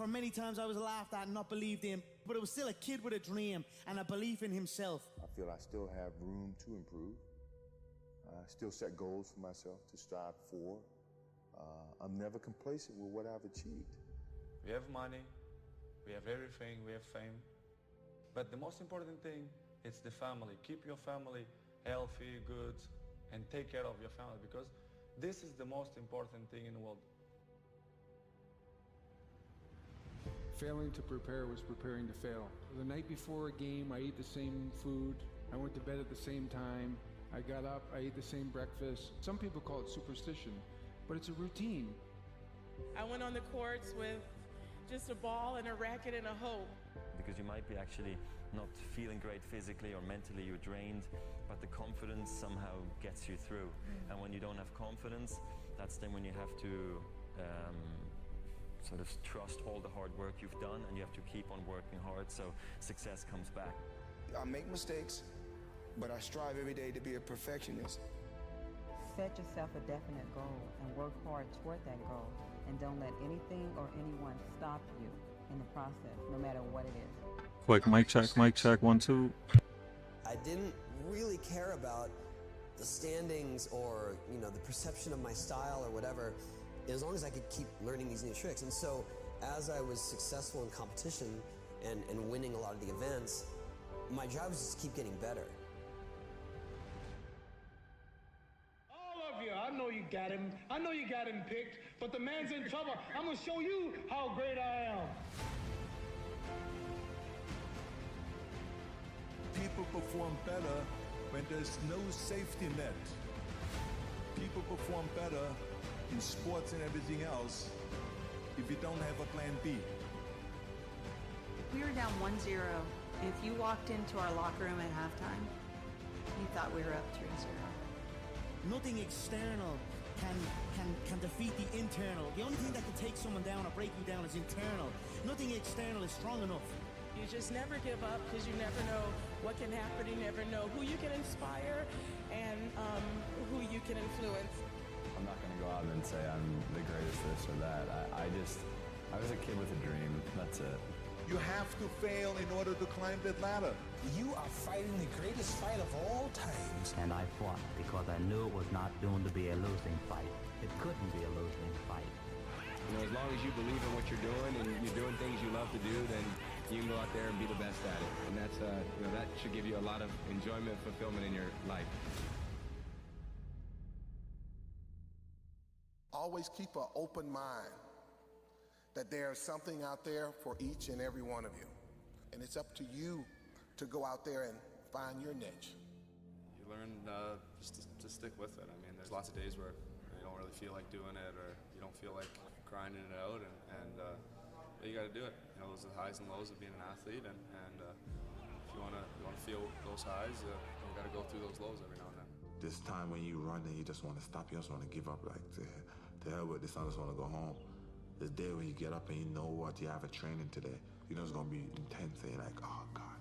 For many times I was laughed at and not believed in, but it was still a kid with a dream and a belief in himself. I feel I still have room to improve. I still set goals for myself to strive for. I'm never complacent with what I've achieved. We have money, we have everything, we have fame. But the most important thing is the family. Keep your family healthy, good, and take care of your family, because this is the most important thing in the world. Failing to prepare was preparing to fail. The night before a game, I ate the same food. I went to bed at the same time. I got up, I ate the same breakfast. Some people call it superstition, but it's a routine. I went on the courts with just a ball and a racket and a hope. Because you might be actually not feeling great physically or mentally, you're drained, but the confidence somehow gets you through. And when you don't have confidence, that's then when you have to sort of trust all the hard work you've done, and you have to keep on working hard so success comes back. I make mistakes, but I strive every day to be a perfectionist. Set yourself a definite goal and work hard toward that goal, and don't let anything or anyone stop you in the process, no matter what it is. Quick mic check, 1, 2. I didn't really care about the standings or, you know, the perception of my style or whatever, as long as I could keep learning these new tricks. And so as I was successful in competition and winning a lot of the events, my job was just to keep getting better. All of you, I know you got him. I know you got him picked, but the man's in trouble. I'm gonna show you how great I am. People perform better when there's no safety net. People perform better in sports and everything else if you don't have a plan B. We were down 1-0. If you walked into our locker room at halftime, you thought we were up 3-0. Nothing external can defeat the internal. The only thing that can take someone down or break you down is internal. Nothing external is strong enough. You just never give up, because you never know what can happen. You never know who you can inspire and who you can influence. I'm not going to go out and say I'm the greatest this or that. I was a kid with a dream. That's it. You have to fail in order to climb that ladder. You are fighting the greatest fight of all times. And I fought because I knew it was not doomed to be a losing fight. It couldn't be a losing fight. You know, as long as you believe in what you're doing and you're doing things you love to do, then you can go out there and be the best at it. And that's, you know, that should give you a lot of enjoyment, fulfillment in your life. Always keep an open mind that there's something out there for each and every one of you. And it's up to you to go out there and find your niche. You learn just to stick with it. I mean, there's lots of days where you don't really feel like doing it, or you don't feel like grinding it out, and you got to do it. You know, those are the highs and lows of being an athlete, and if you want to feel those highs, you got to go through those lows every now and then. This time when you run and you just want to stop, you just want to give up, like, to hell with this, I just want to go home. This day when you get up and you know what, you have a training today, you know it's going to be intense, and you're like, oh God,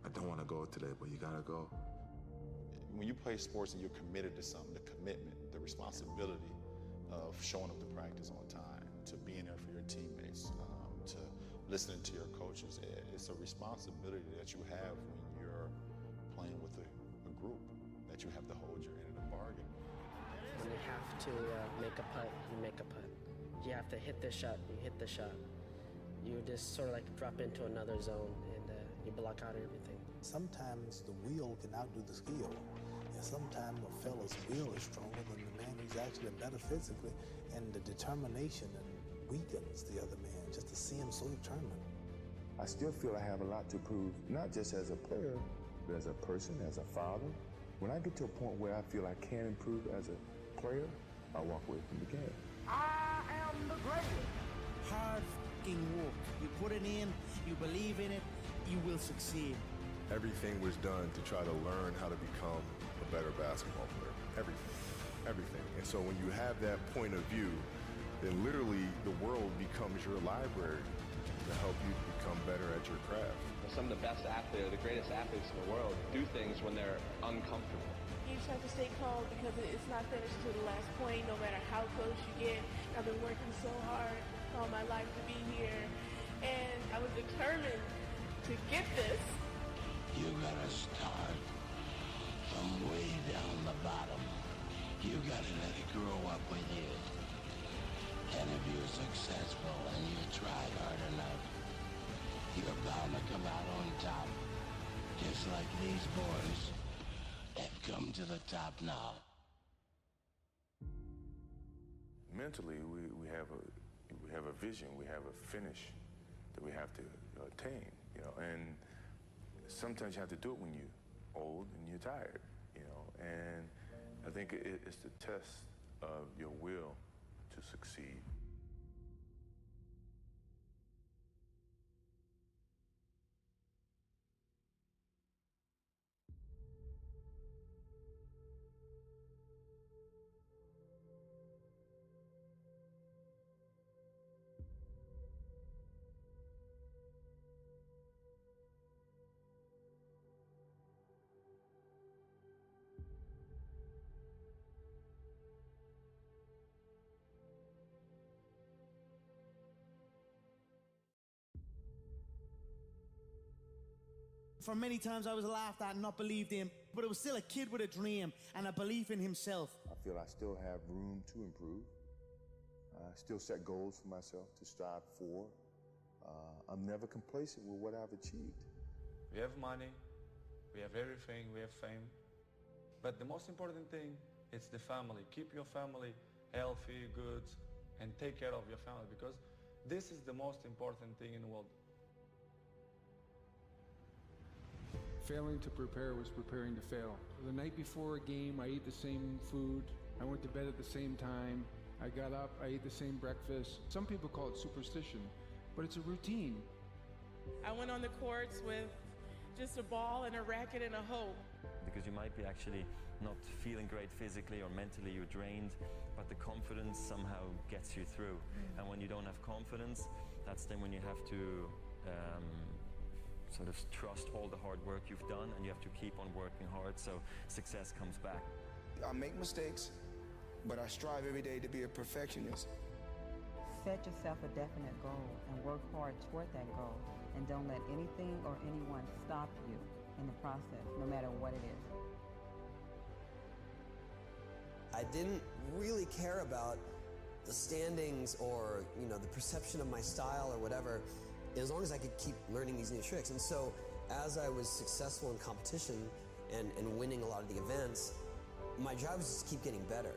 I don't want to go today, but you got to go. When you play sports and you're committed to something, the commitment, the responsibility of showing up to practice on time, to being there for your teammates, to listening to your coaches, it's a responsibility that you have when you're playing with a group, that you have to hold your end of the bargain. When you have to make a putt, you make a putt. You have to hit the shot, you hit the shot. You just sort of like drop into another zone, and you block out everything. Sometimes the will can outdo the skill. And sometimes a fella's will is stronger than the man who's actually better physically, and the determination weakens the other man just to see him so determined. I still feel I have a lot to prove, not just as a player, but as a person, as a father. When I get to a point where I feel I can improve as a player, I walk away from the game. I am the greatest. Hard fucking work. You put it in, you believe in it, you will succeed. Everything was done to try to learn how to become a better basketball player. Everything. And so when you have that point of view, then literally the world becomes your library to help you become better at your craft. Some of the best athletes, the greatest athletes in the world, do things when they're uncomfortable. You just have to stay calm, because it's not finished to the last point, no matter how close you get. I've been working so hard all my life to be here, I was determined to get this. You gotta start from way down the bottom. You gotta let it grow up with you. And if you're successful and you tried hard enough, you're bound to come out on top. Just like these boys have come to the top now. Mentally, we have a vision, we have a finish that we have to attain, you know, and sometimes you have to do it when you're old and you're tired, you know, and I think it's the test of your will to succeed. For many times I was laughed at and not believed in, but it was still a kid with a dream and a belief in himself. I feel I still have room to improve. I still set goals for myself to strive for. I'm never complacent with what I've achieved. We have money, we have everything, we have fame. But the most important thing is the family. Keep your family healthy, good, and take care of your family, because this is the most important thing in the world. Failing to prepare was preparing to fail. The night before a game, I ate the same food. I went to bed at the same time. I got up, I ate the same breakfast. Some people call it superstition, but it's a routine. I went on the courts with just a ball and a racket and a hope. Because you might be actually not feeling great physically or mentally, you're drained, but the confidence somehow gets you through. And when you don't have confidence, that's then when you have to sort of trust all the hard work you've done, and you have to keep on working hard so success comes back. I make mistakes, but I strive every day to be a perfectionist. Set yourself a definite goal and work hard toward that goal, and don't let anything or anyone stop you in the process, no matter what it is. I didn't really care about the standings or, you know, the perception of my style or whatever, as long as I could keep learning these new tricks. And so as I was successful in competition and winning a lot of the events, my job was just to keep getting better.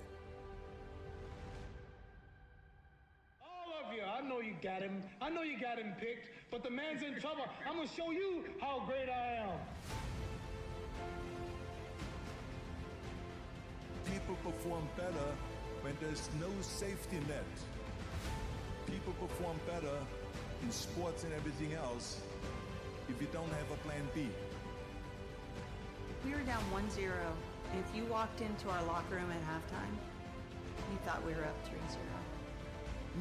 All of you, I know you got him. I know you got him picked, but the man's in trouble. I'm gonna show you how great I am. People perform better when there's no safety net. People perform better in sports and everything else if you don't have a plan B. We were down 1-0, and if you walked into our locker room at halftime, you thought we were up 3-0.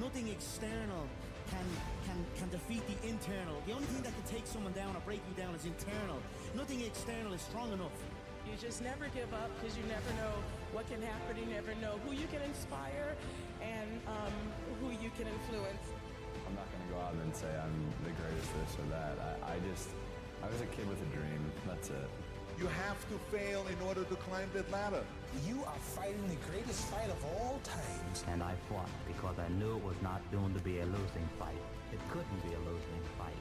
Nothing external can defeat the internal. The only thing that can take someone down or break you down is internal. Nothing external is strong enough. You just never give up, because you never know what can happen. You never know who you can inspire and who you can influence. I'm not going to go out and say I'm the greatest this or that. I was a kid with a dream. That's it. You have to fail in order to climb that ladder. You are fighting the greatest fight of all times. And I fought because I knew it was not doomed to be a losing fight. It couldn't be a losing fight.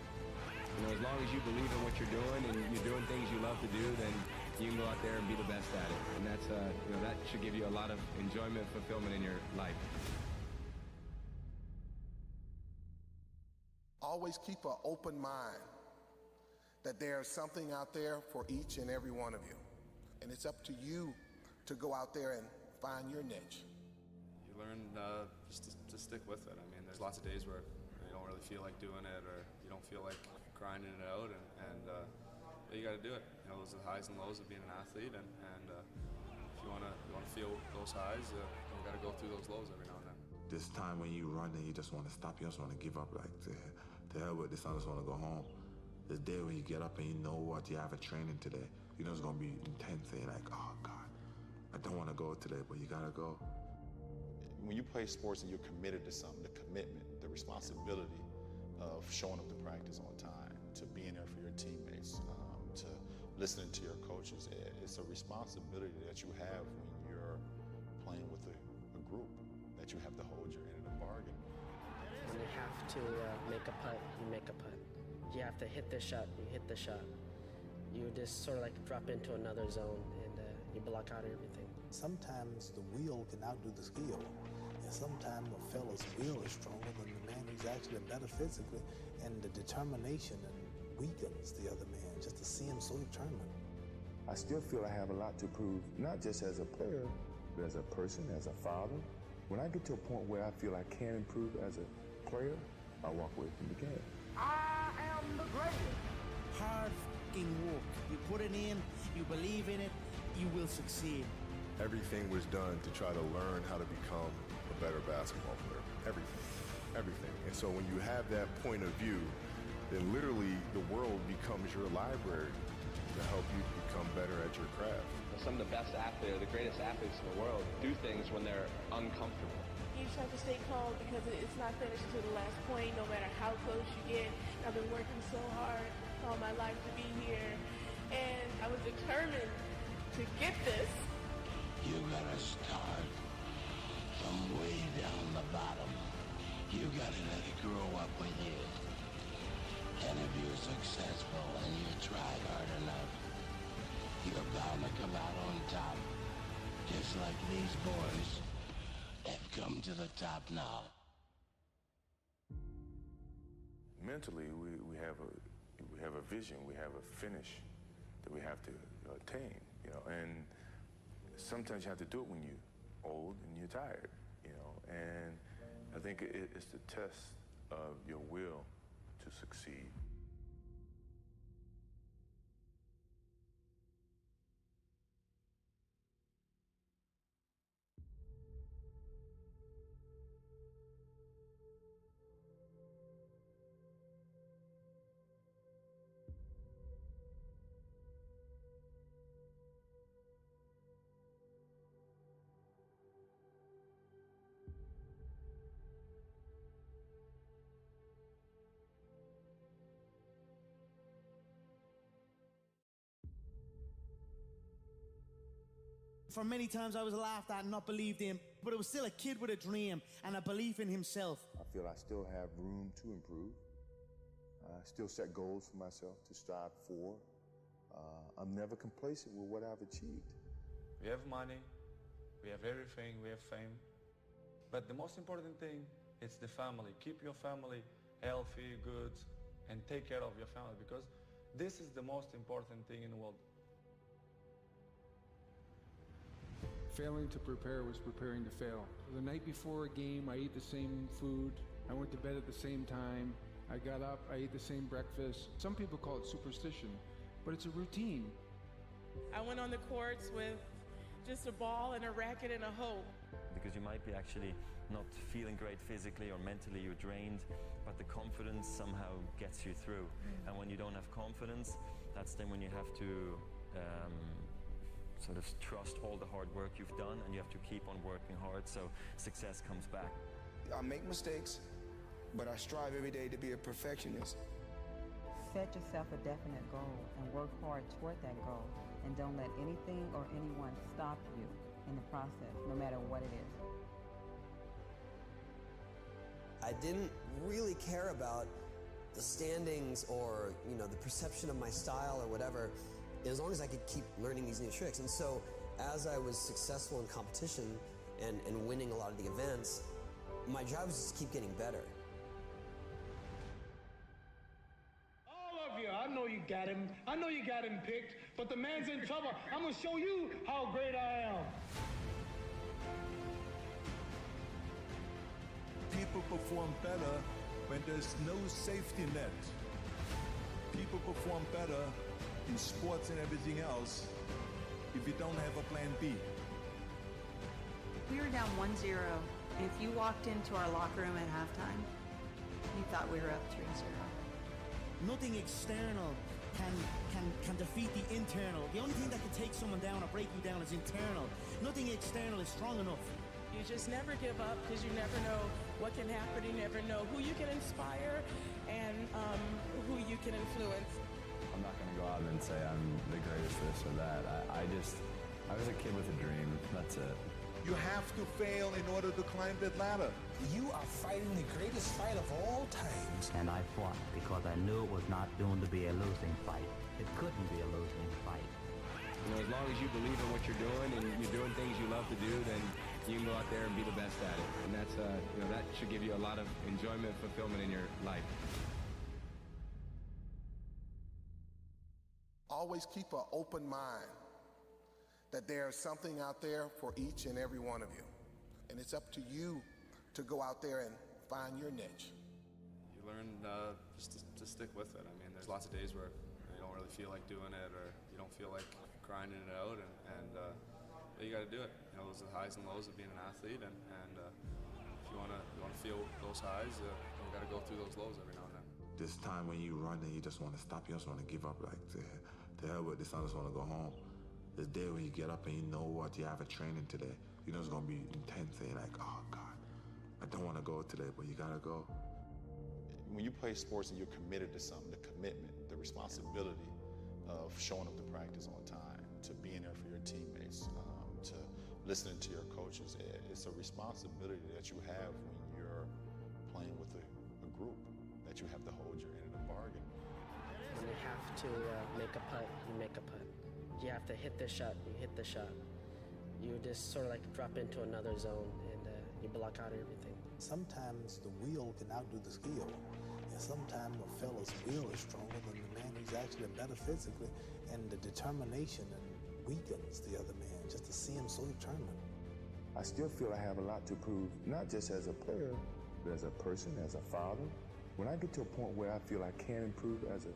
You know, as long as you believe in what you're doing and you're doing things you love to do, then you can go out there and be the best at it. And that's, you know, that should give you a lot of enjoyment, fulfillment in your life. Always keep an open mind that there's something out there for each and every one of you. And it's up to you to go out there and find your niche. You learn just to stick with it. I mean, there's lots of days where you don't really feel like doing it, or you don't feel like grinding it out, and you got to do it. You know, those are the highs and lows of being an athlete, and if you want to feel those highs, you got to go through those lows every now and then. This time when you run and you just want to stop, you just want to give up, like, to hell with this, I just want to go home. This day when you get up and you know what you have a training today, you know it's going to be intense, and you're like, oh God, I don't want to go today, but you got to go. When you play sports and you're committed to something, the commitment, the responsibility of showing up to practice on time, to being there for your teammates, to listening to your coaches. It's a responsibility that you have when you're playing with a group, that you have to hold your end of the bargain. When you have to make a putt, you make a putt. You have to hit the shot, you hit the shot. You just sort of like drop into another zone and you block out everything. Sometimes the will can outdo the skill. And sometimes a fella's will is stronger than the man who's actually better physically, and the determination weakens the other man just to see him so determined. I still feel I have a lot to prove, not just as a player, but as a person, as a father. When I get to a point where I feel I can improve as a player, I walk away from the game. I am the greatest. Hard f***ing work. You put it in, you believe in it, you will succeed. Everything was done to try to learn how to become a better basketball player. Everything. And so when you have that point of view, then literally the world becomes your library to help you become better at your craft. Some of the best athletes, the greatest athletes in the world, do things when they're uncomfortable. You just have to stay calm because it's not finished to the last point, no matter how close you get. I've been working so hard all my life to be here, and I was determined to get this. You gotta start from way down the bottom. You gotta let it grow up with you. And if you're successful and you try hard enough, you're bound to come out on top. Just like these boys have come to the top now. Mentally, we have a vision, we have a finish that we have to attain, and sometimes you have to do it when you're old and you're tired, and I think it's the test of your will to succeed. For many times I was laughed at and not believed in, but it was still a kid with a dream and a belief in himself. I feel I still have room to improve. I still set goals for myself to strive for. I'm never complacent with what I've achieved. We have money, we have everything, we have fame. But the most important thing is the family. Keep your family healthy, good, and take care of your family, because this is the most important thing in the world. Failing to prepare was preparing to fail. The night before a game, I ate the same food. I went to bed at the same time. I got up, I ate the same breakfast. Some people call it superstition, but it's a routine. I went on the courts with just a ball and a racket and a hope. Because you might be actually not feeling great physically or mentally, you're drained, but the confidence somehow gets you through. And when you don't have confidence, that's then when you have to sort of trust all the hard work you've done, and you have to keep on working hard so success comes back. I make mistakes, but I strive every day to be a perfectionist. Set yourself a definite goal and work hard toward that goal, and don't let anything or anyone stop you in the process, no matter what it is. I didn't really care about the standings or, the perception of my style or whatever, as long as I could keep learning these new tricks. And so as I was successful in competition and winning a lot of the events, my job was just to keep getting better. All of you, I know you got him. I know you got him picked, but the man's in trouble. I'm gonna show you how great I am. People perform better when there's no safety net. People perform better in sports and everything else if you don't have a plan B. We were down 1-0, and if you walked into our locker room at halftime, you thought we were up 3-0. Nothing external can defeat the internal. The only thing that can take someone down or break you down is internal. Nothing external is strong enough. You just never give up because you never know what can happen. You never know who you can inspire, and and say I'm the greatest this or that. I was a kid with a dream. That's it. You have to fail in order to climb that ladder. You are fighting the greatest fight of all times. And I fought because I knew it was not doomed to be a losing fight. It couldn't be a losing fight. You know, as long as you believe in what you're doing and you're doing things you love to do, then you can go out there and be the best at it. And that's, you know, that should give you a lot of enjoyment, fulfillment in your life. Always keep an open mind that there's something out there for each and every one of you. And it's up to you to go out there and find your niche. You learn just to stick with it. I mean, there's lots of days where you don't really feel like doing it, or you don't feel like grinding it out, and you got to do it. You know, those are the highs and lows of being an athlete, and if you want to feel those highs, you got to go through those lows every now and then. This time when you run and you just want to stop, you just want to give up, like, to hell with this, I just want to go home. This day when you get up and you know what, you have a training today, you know it's going to be intense, and you're like, oh God, I don't want to go today, but you got to go. When you play sports and you're committed to something, the commitment, the responsibility of showing up to practice on time, to being there for your teammates, to listening to your coaches, it's a responsibility that you have when you're playing with a group, that you have to hold your end of the bargain. When you have to make a putt, you make a putt. You have to hit the shot, you hit the shot. You just sort of like drop into another zone and you block out everything. Sometimes the will can outdo the skill. And sometimes a fella's will is stronger than the man who's actually better physically, and the determination weakens the other man just to see him so determined. I still feel I have a lot to prove, not just as a player, but as a person, as a father. When I get to a point where I feel I can improve as a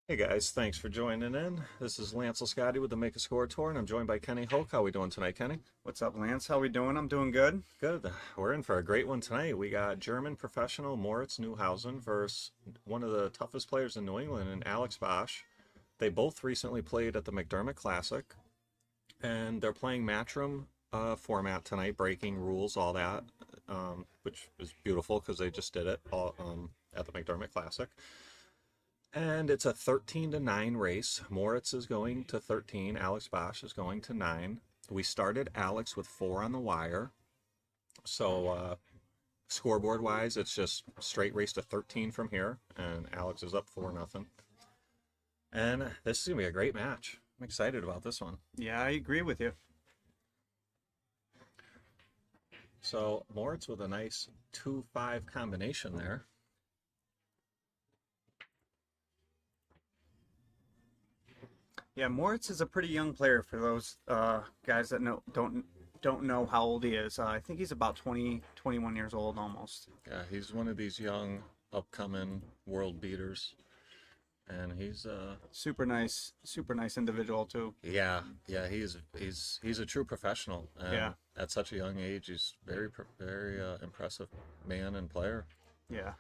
Hey guys, thanks for joining in. This is Lance-Lisciotti with the MakeaScoreTour, and I'm joined by Kenny Hoke. How we doing tonight, Kenny? What's up, Lance? How we doing? I'm doing good. Good. We're in for a great one tonight. We got German professional Moritz Neauhausen versus one of the toughest players in New England, and Alex Bausch. They both recently played at the McDermott Classic, and they're playing matchroom format tonight, breaking rules, all that, which is beautiful because they just did it all, at the McDermott Classic. And it's a 13-9 race. Moritz is going to 13. Alex Bausch is going to 9. We started Alex with 4 on the wire. So scoreboard-wise, it's just straight race to 13 from here. And Alex is up 4-0. And this is going to be a great match. I'm excited about this one. Yeah, I agree with you. So Moritz with a nice 2-5 combination there. Yeah, Moritz is a pretty young player for those guys that don't know how old he is. I think he's about 20, 21 years old almost. Yeah, he's one of these young, upcoming world beaters, and he's super nice individual too. Yeah, he's a true professional. And yeah, at such a young age, he's very impressive man and player. Yeah.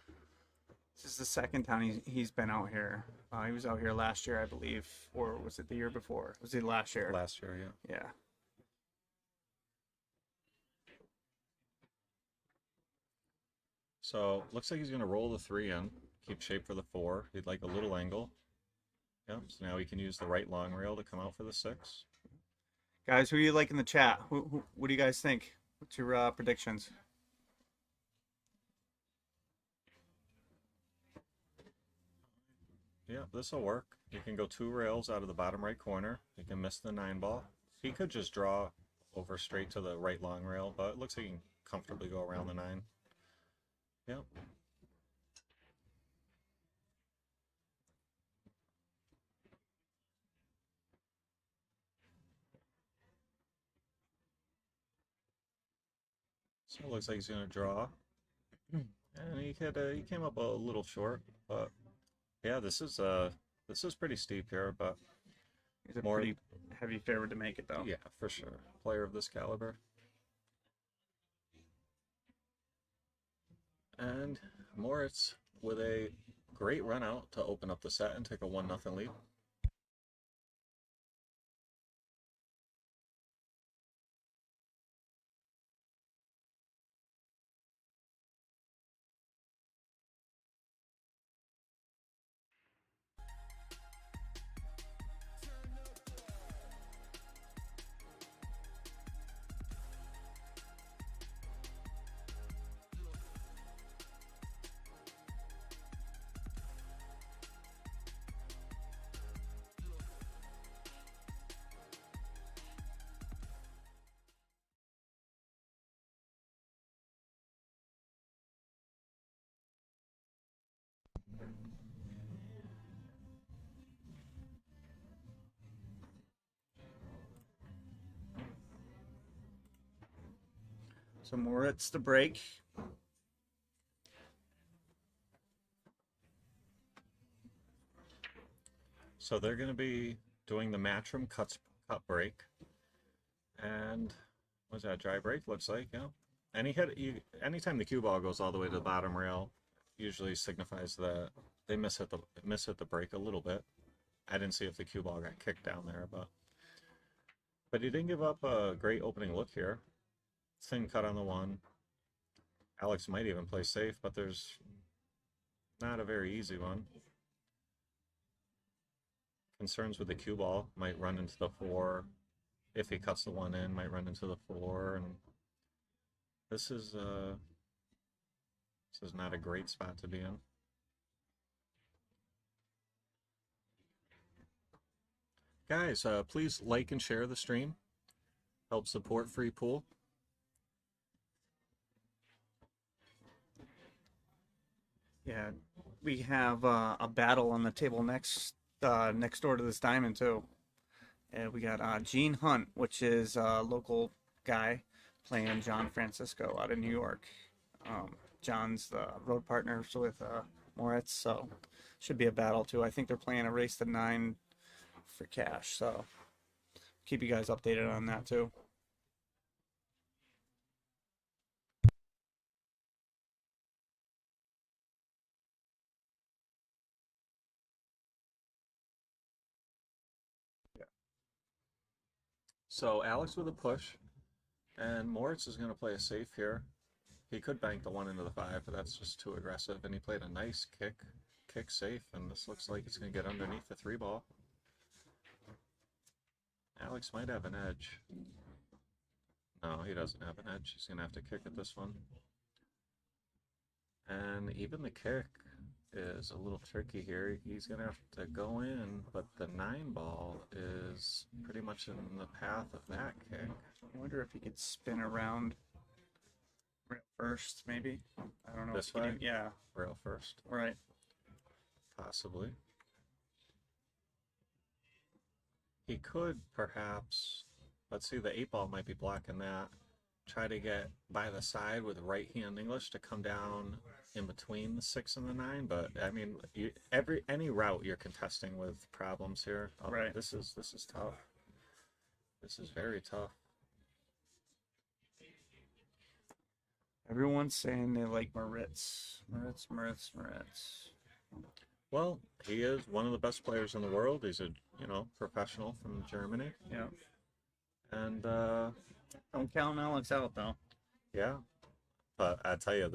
This is the second time he's been out here. He was out here last year, I believe, or was it the year before? Was it last year? Last year, yeah. Yeah. So looks like he's going to roll the 3 in, keep shape for the 4. He'd like a little angle. Yeah. So now he can use the right long rail to come out for the 6. Guys, who do you like in the chat? What do you guys think? What's your predictions? Yeah, this will work. He can go 2 rails out of the bottom right corner. He can miss the 9 ball. He could just draw over straight to the right long rail, but it looks like he can comfortably go around the 9. Yep. So it looks like he's going to draw. And he came up a little short, but yeah, this is pretty steep here, but he's a pretty heavy favorite to make it though. Yeah, for sure. Player of this caliber. And Moritz with a great run out to open up the set and take a 1-0 lead. So Moritz the break. So they're going to be doing the Matchroom cut break. And what's that, dry break? Looks like, yeah. And anytime the cue ball goes all the way to the bottom rail, usually signifies that they miss hit the break a little bit. I didn't see if the cue ball got kicked down there, but he didn't give up a great opening look here. Thin cut on the 1. Alex might even play safe, but there's not a very easy one. Concerns with the cue ball, might run into the 4. If he cuts the 1 in, might run into the 4. And this is not a great spot to be in. Guys, please like and share the stream. Help support Free Pool. Yeah, we have a battle on the table next door to this diamond too. And we got Gene Hunt, which is a local guy, playing John Francisco out of New York. John's the road partners with Moritz, so should be a battle too. I think they're playing a race to 9 for cash, so keep you guys updated on that too. So Alex with a push, and Moritz is going to play a safe here. He could bank the 1 into the 5, but that's just too aggressive. And he played a nice kick safe, and this looks like it's going to get underneath the 3 ball. Alex might have an edge. No, he doesn't have an edge. He's going to have to kick at this one. And even the kick is a little tricky here. He's going to have to go in, but the 9 ball is pretty much in the path of that kick. I wonder if he could spin around rail first, maybe. I don't know. This way? Yeah. Rail first. Right. Possibly. He could perhaps, let's see, the 8 ball might be blocking that. Try to get by the side with right hand English to come down in between the 6 and the 9, but I mean, any route you're contesting with problems here. Right. This is tough. This is very tough. Everyone's saying they like Moritz. Moritz. Well, he is one of the best players in the world. He's a professional from Germany. Yeah. And don't count Alex out though. Yeah, but I tell you,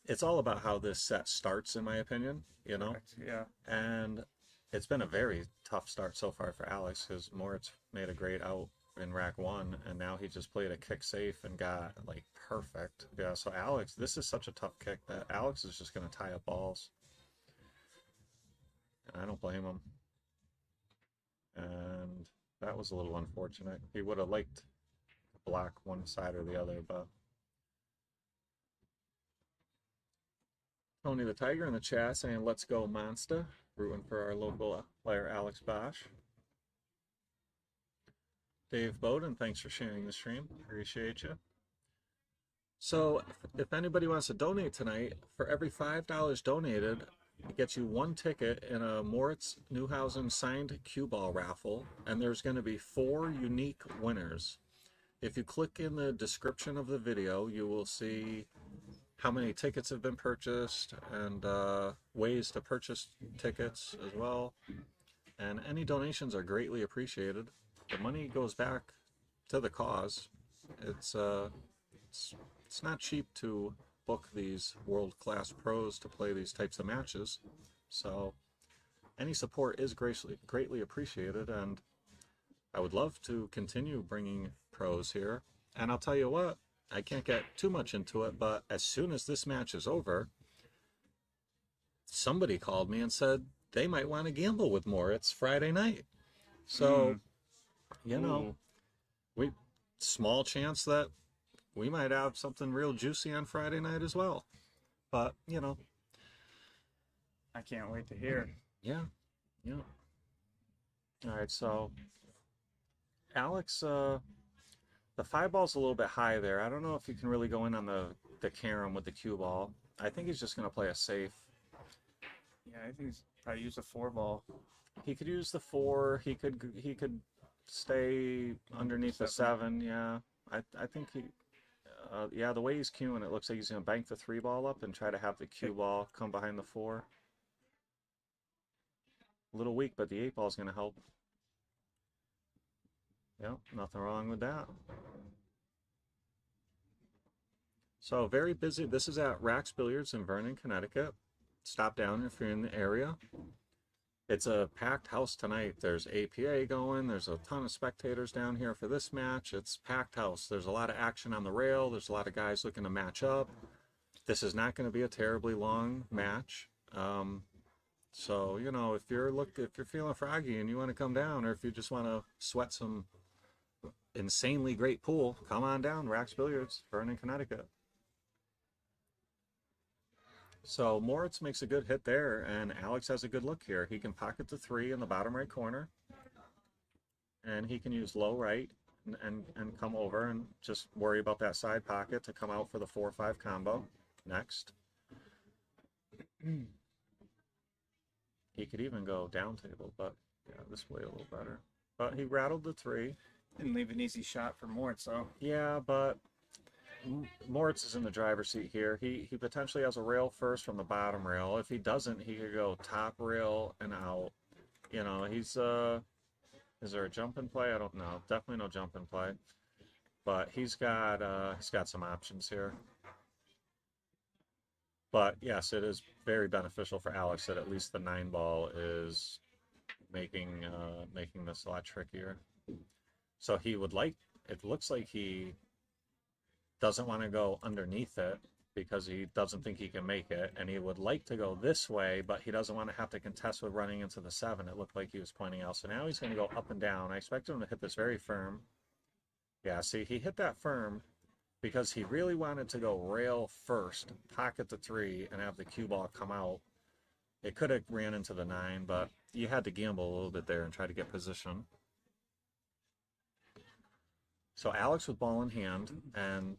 it's all about how this set starts, in my opinion. Correct. Yeah. And it's been a very tough start so far for Alex, because Moritz made a great out in rack 1, and now he just played a kick safe and got like perfect. Yeah, so Alex, this is such a tough kick that Alex is just going to tie up balls. I don't blame him. And that was a little unfortunate. He would have liked to block one side or the other, but Tony the Tiger in the chat saying, let's go Monster, rooting for our local player Alex Bausch. Dave Bowden, thanks for sharing the stream. Appreciate you. So, if anybody wants to donate tonight, for every $5 donated, it gets you one ticket in a Moritz Neauhausen signed cue ball raffle, and there's going to be 4 unique winners. If you click in the description of the video, you will see how many tickets have been purchased and ways to purchase tickets as well. And any donations are greatly appreciated. The money goes back to the cause. It's not cheap to book these world-class pros to play these types of matches. So any support is greatly appreciated, and I would love to continue bringing pros here. And I'll tell you what, I can't get too much into it, but as soon as this match is over, somebody called me and said they might want to gamble with Moritz Friday night. So, you know, small chance that we might have something real juicy on Friday night as well. But, you know. I can't wait to hear. Yeah. Yeah. All right, so Alex, the 5-ball's a little bit high there. I don't know if you can really go in on the carom with the cue ball. I think he's just going to play a safe. Yeah, I think he's probably use a 4-ball. He could use the 4. He could stay underneath the 7. Yeah, I think he. Yeah, the way he's cueing, it looks like he's going to bank the 3-ball up and try to have the cue ball come behind the 4. A little weak, but the 8-ball is going to help. Yep, nothing wrong with that. So very busy. This is at Rack's Billiards in Vernon, Connecticut. Stop down if you're in the area. It's a packed house tonight. There's APA going. There's a ton of spectators down here for this match. It's packed house. There's a lot of action on the rail. There's a lot of guys looking to match up. This is not going to be a terribly long match. So, you know, if you're feeling froggy and you want to come down, or if you just want to sweat some insanely great pool, come on down. Rack's Billiards, Vernon, Connecticut. So Moritz makes a good hit there, and Alex has a good look here. He can pocket the 3 in the bottom right corner, and he can use low right and come over and just worry about that side pocket to come out for the 4-5 combo next. He could even go down table, but yeah, this way a little better. But he rattled the 3. Didn't leave an easy shot for Moritz, though. Yeah, but Moritz is in the driver's seat here. He potentially has a rail first from the bottom rail. If he doesn't, he could go top rail and out. You know, he's is there a jump in play? I don't know. Definitely no jump in play. But he's got some options here. But yes, it is very beneficial for Alex that at least the 9-ball is making this a lot trickier. So he would like, it looks like he doesn't want to go underneath it because he doesn't think he can make it, and he would like to go this way, but he doesn't want to have to contest with running into the 7. It looked like he was pointing out. So now he's going to go up and down. I expected him to hit this very firm. Yeah, see, he hit that firm because he really wanted to go rail first, pocket the 3, and have the cue ball come out. It could have ran into the 9, but you had to gamble a little bit there and try to get position. So Alex with ball in hand, and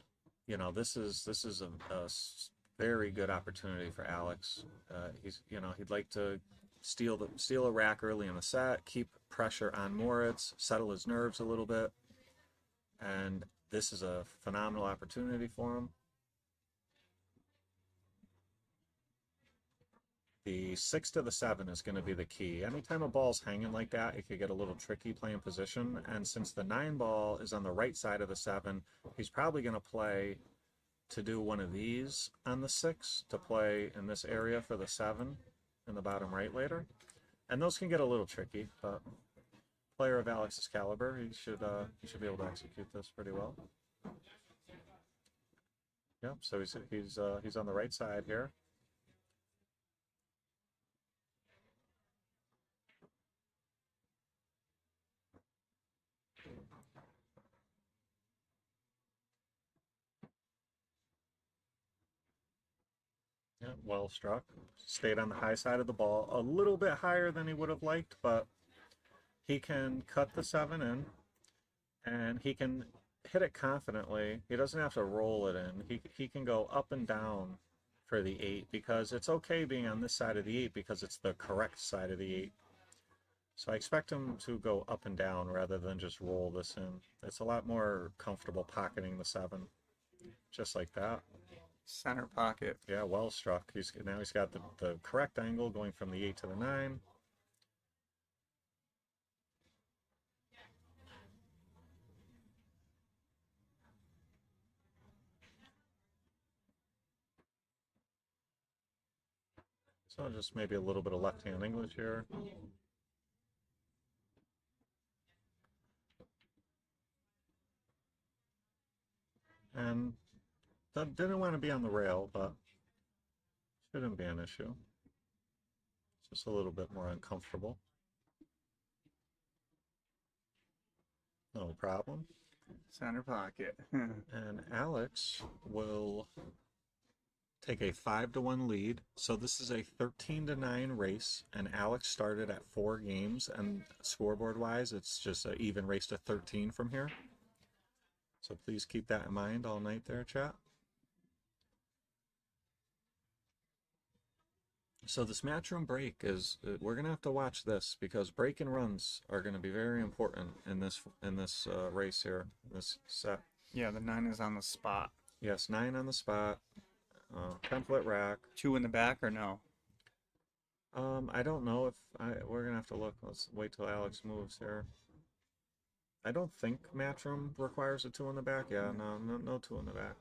you know, this is a very good opportunity for Alex. He'd like to steal a rack early in the set, keep pressure on Moritz, settle his nerves a little bit, and this is a phenomenal opportunity for him. The 6 to the 7 is going to be the key. Anytime a ball's hanging like that, it could get a little tricky playing position. And since the 9-ball is on the right side of the 7, he's probably going to play to do one of these on the 6 to play in this area for the 7 in the bottom right later. And those can get a little tricky, but player of Alex's caliber, he should be able to execute this pretty well. Yep. So he's on the right side here. Well struck. Stayed on the high side of the ball. A little bit higher than he would have liked, but he can cut the 7 in, and he can hit it confidently. He doesn't have to roll it in. He can go up and down for the 8, because it's okay being on this side of the 8 because it's the correct side of the 8. So I expect him to go up and down rather than just roll this in. It's a lot more comfortable pocketing the 7, just like that. Center pocket. Yeah, well struck. Now he's got the correct angle going from the 8 to the 9. So just maybe a little bit of left-hand English here. And that didn't want to be on the rail, but shouldn't be an issue. Just a little bit more uncomfortable. No problem. Center pocket. And Alex will take a 5-1 lead. So this is a 13-9 race, and Alex started at 4 games, and scoreboard-wise, it's just an even race to 13 from here. So please keep that in mind all night there, chat. So this matchroom break is, we're going to have to watch this, because break and runs are going to be very important in this race here, this set. Yeah, the 9 is on the spot. Yes, 9 on the spot. Template rack. 2 in the back or no? I don't know if we're gonna have to look. Let's wait till Alex moves here. I don't think matchroom requires a 2 in the back. Yeah, no 2 in the back.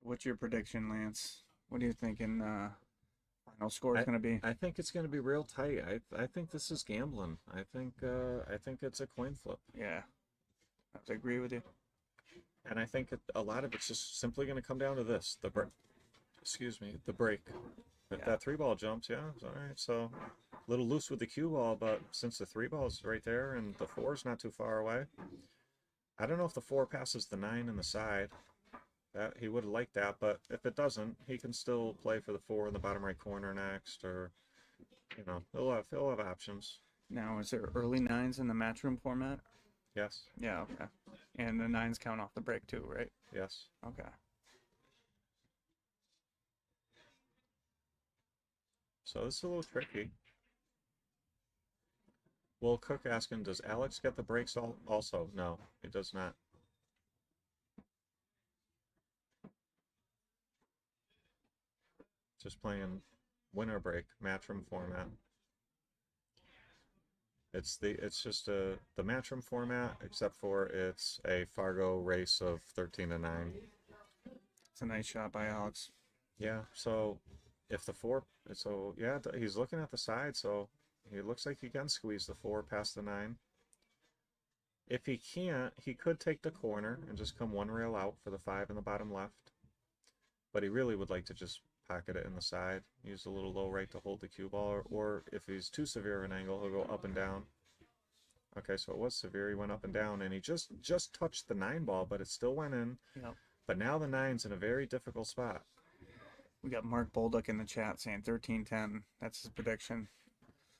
What's your prediction, Lance? What are you thinking final score is going to be? I think it's going to be real tight. I think this is gambling. I think it's a coin flip. Yeah, I have to agree with you. And I think a lot of it's just simply going to come down to this: the break. The break. If that 3-ball jumps, yeah, it's all right. So a little loose with the cue ball, but since the 3-ball is right there and the 4 is not too far away, I don't know if the 4 passes the 9 in the side. That he would have liked that, but if it doesn't, he can still play for the 4 in the bottom right corner next, or he'll have options. Now, is there early 9s in the matchroom format? Yes. Yeah. Okay. And the 9s count off the break too, right? Yes. Okay. So this is a little tricky. Well, Cook asking, does Alex get the breaks also? No, he does not. Just playing winner break matchroom format. It's just the matchroom format, except for it's a Fargo race of 13-9. It's a nice shot by Alex. Yeah. So if the 4, so yeah, he's looking at the side, so he looks like he can squeeze the 4 past the 9. If he can't, he could take the corner and just come 1 rail out for the 5 in the bottom left. But he really would like to just pocket it in the side, use a little low right to hold the cue ball, or if he's too severe of an angle, he'll go up and down. Okay, so it was severe. He went up and down, and he just touched the 9 ball, but it still went in. Yep. But now the 9's in a very difficult spot. We got Mark Bolduck in the chat saying 13-10. That's his prediction.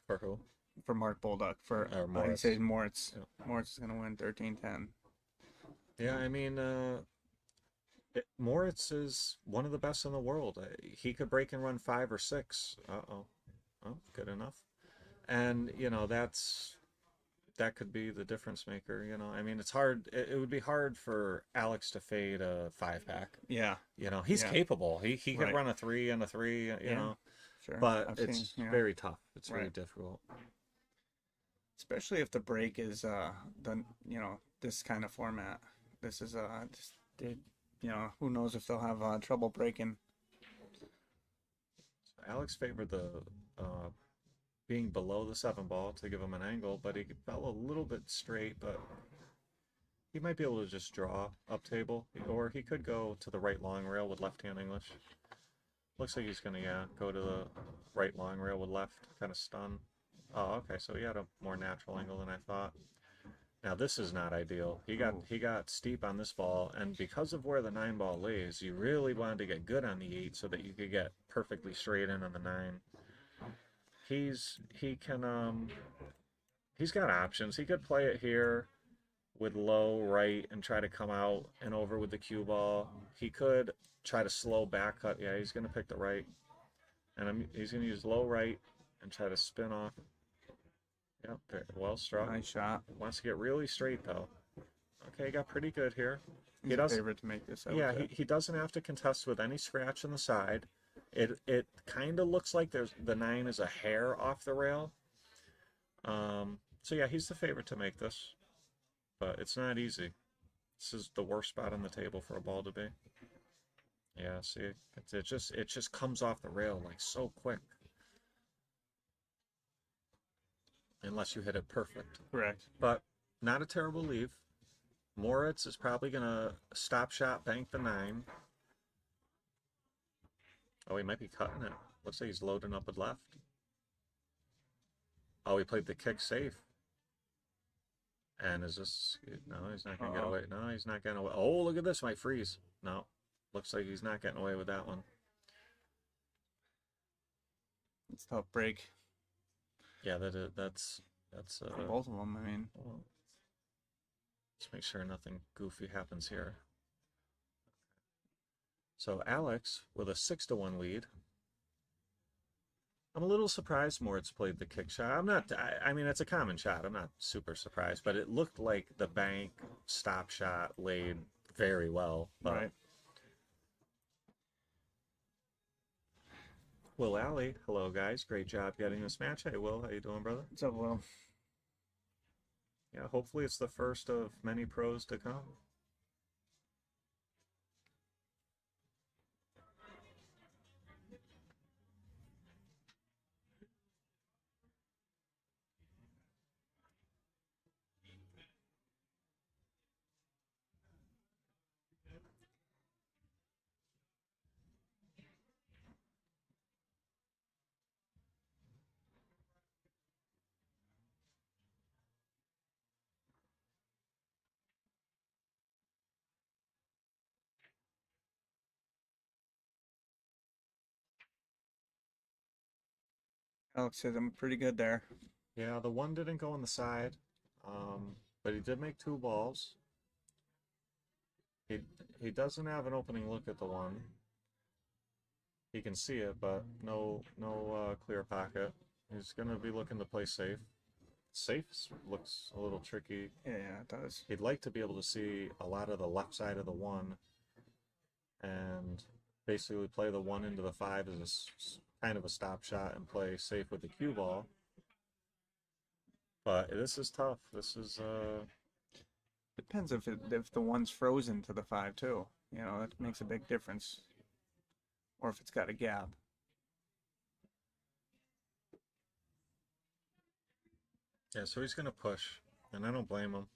For who? For Mark Bolduck. For he says Moritz. Yeah. Moritz is going to win 13-10. Yeah, I mean, Moritz is one of the best in the world. He could break and run 5 or 6. Oh, good enough. And that could be the difference maker. I mean, it's hard. It would be hard for Alex to fade a 5-pack. Yeah. He's capable. He could run a 3 and a 3. You know, sure. But it's very tough. It's very difficult. Especially if the break is this kind of format. This is who knows if they'll have trouble breaking. So Alex favored the being below the 7 ball to give him an angle, but he fell a little bit straight, but he might be able to just draw up table, or he could go to the right long rail with left-hand English. Looks like he's gonna, yeah, go to the right long rail with left, kind of stun. Oh, okay, so he had a more natural angle than I thought. Now this is not ideal. He got steep on this ball, and because of where the 9 ball lays, you really wanted to get good on the 8 so that you could get perfectly straight in on the 9. He's got options. He could play it here with low right and try to come out and over with the cue ball. He could try to slow back cut. Yeah, he's gonna pick the right, and he's gonna use low right and try to spin off. Yep, very well struck. Nice shot. Wants to get really straight though. Okay, he got pretty good here. He's a favorite to make this. Yeah, he doesn't have to contest with any scratch on the side. It kind of looks like the 9 is a hair off the rail. So yeah, he's the favorite to make this, but it's not easy. This is the worst spot on the table for a ball to be. Yeah, see, it just comes off the rail like so quick. Unless you hit it perfect. Correct. But not a terrible leave. Moritz is probably going to stop shot bank the 9. Oh, he might be cutting it. Looks like he's loading up with left. Oh, he played the kick safe. And is this... No, he's not going to get away. No, he's not getting away. Oh, look at this. Might freeze. No. Looks like he's not getting away with that one. It's a tough break. Yeah, that's for both of them. I mean, let's make sure nothing goofy happens here. So Alex with a 6-1 lead. I'm a little surprised Moritz played the kick shot. I'm not. I mean, it's a common shot. I'm not super surprised, but it looked like the bank stop shot laid very well. But right. Will Alley, hello guys, great job getting this match. Hey Will, how you doing, brother? What's up, Will? Yeah, hopefully it's the first of many pros to come. Alex said I'm pretty good there. Yeah, the 1 didn't go on the side, but he did make 2 balls. He doesn't have an opening look at the 1. He can see it, but no clear pocket. He's going to be looking to play safe. Safe looks a little tricky. Yeah, it does. He'd like to be able to see a lot of the left side of the 1 and basically play the 1 into the 5 as kind of a stop shot and play safe with the cue ball. But this is tough. This is depends if the 1's frozen to the 5 too. You know, that makes a big difference. Or if it's got a gap. Yeah, so he's gonna push, and I don't blame him.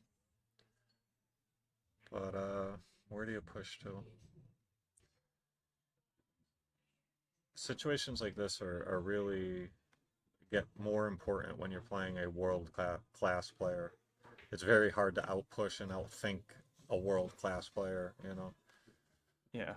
But where do you push to? Situations like this are really get more important when you're playing a world-class player. It's very hard to outpush and outthink a world-class player, you know. Yeah.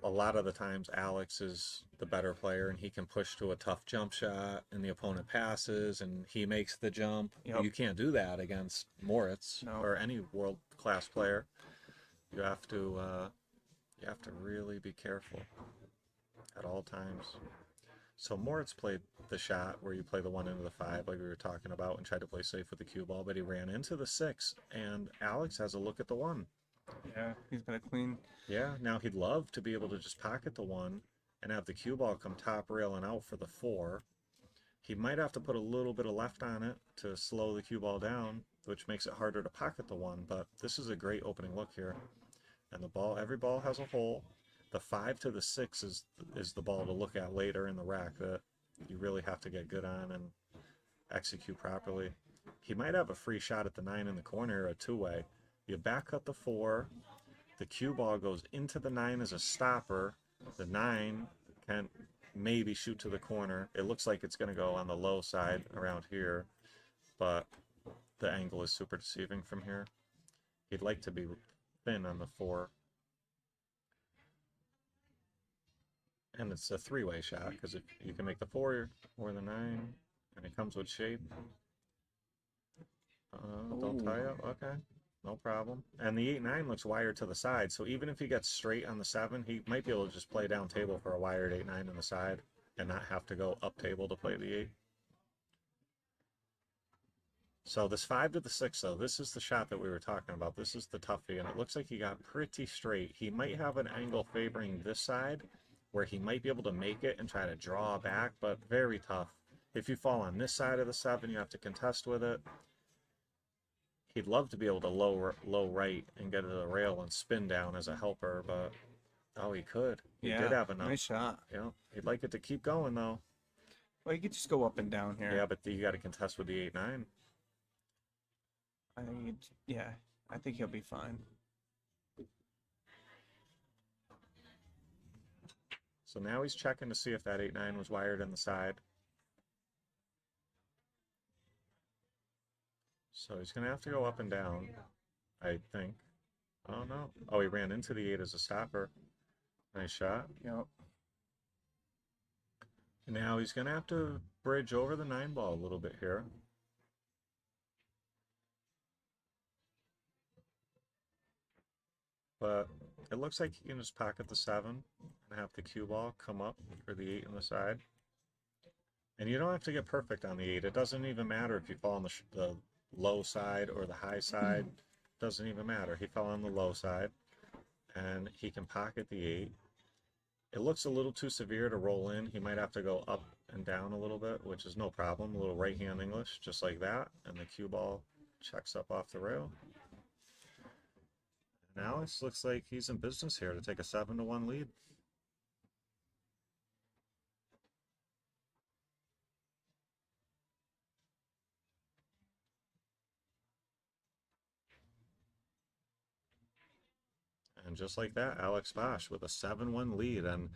A lot of the times Alex is the better player and he can push to a tough jump shot and the opponent passes and he makes the jump. Yep. You can't do that against Moritz or any world-class player. You have to really be careful at all times. So Moritz played the shot where you play the 1 into the 5 like we were talking about and tried to play safe with the cue ball, but he ran into the 6 and Alex has a look at the 1. Yeah, he's got a clean. Yeah, now he'd love to be able to just pocket the 1 and have the cue ball come top rail and out for the 4. He might have to put a little bit of left on it to slow the cue ball down, which makes it harder to pocket the 1, but this is a great opening look here. And the ball, every ball has a hole. The 5 to the 6 is the ball to look at later in the rack that you really have to get good on, and execute properly. He might have a free shot at the 9 in the corner, a two-way. You back cut the 4. The cue ball goes into the 9 as a stopper. The 9 can maybe shoot to the corner. It looks like it's going to go on the low side around here, but the angle is super deceiving from here. He'd like to be thin on the 4. And it's a three-way shot, because if you can make the 4 or the 9, and it comes with shape. Don't tie up. Okay, no problem. And the 8-9 looks wired to the side, so even if he gets straight on the 7, he might be able to just play down table for a wired 8-9 on the side and not have to go up table to play the 8. So this 5 to the 6, though, this is the shot that we were talking about. This is the toughie, and it looks like he got pretty straight. He might have an angle favoring this side, where he might be able to make it and try to draw back, but very tough. If you fall on this side of the 7, you have to contest with it. He'd love to be able to low right and get to the rail and spin down as a helper, but oh, he could. He did have enough. Nice shot. Yeah, he'd like it to keep going though. Well, you could just go up and down here. Yeah, but you got to contest with the 8-9. I think he'll be fine. So now he's checking to see if that 8-9 was wired in the side. So he's going to have to go up and down, I think. Oh, no. Oh, he ran into the 8 as a stopper. Nice shot. Yep. Now he's going to have to bridge over the 9 ball a little bit here. But it looks like he can just pocket the 7 and have the cue ball come up for the 8 on the side. And you don't have to get perfect on the 8. It doesn't even matter if you fall on the low side or the high side. Doesn't even matter. He fell on the low side, and he can pocket the 8. It looks a little too severe to roll in. He might have to go up and down a little bit, which is no problem. A little right hand English, just like that, and the cue ball checks up off the rail. And Alex looks like he's in business here to take a 7-1 lead. And just like that, Alex Bausch with a 7-1 lead. And,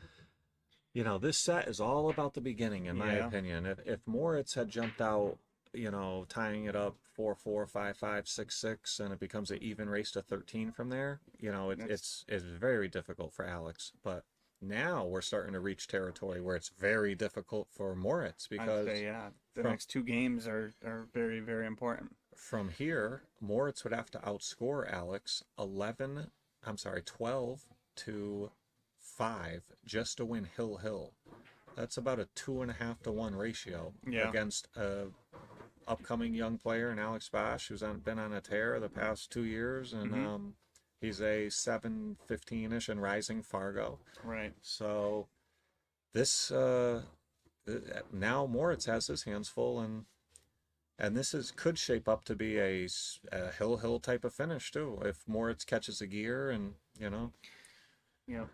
you know, this set is all about the beginning, in my opinion. If Moritz had jumped out, you know, tying it up 4-4, 5-5, 6-6, and it becomes an even race to 13 from there, you know, it's very difficult for Alex. But now we're starting to reach territory where it's very difficult for Moritz, because I'd say, the next 2 games are very, very important. From here, Moritz would have to outscore Alex 12 to 5 just to win Hill. That's about a 2.5 to 1 ratio against a upcoming young player in Alex Bausch, who's been on a tear the past 2 years, and he's a 7-15-ish and rising Fargo. Right. So this now Moritz has his hands full, and this could shape up to be a Hill type of finish too, if Moritz catches a gear, and you know. Yeah,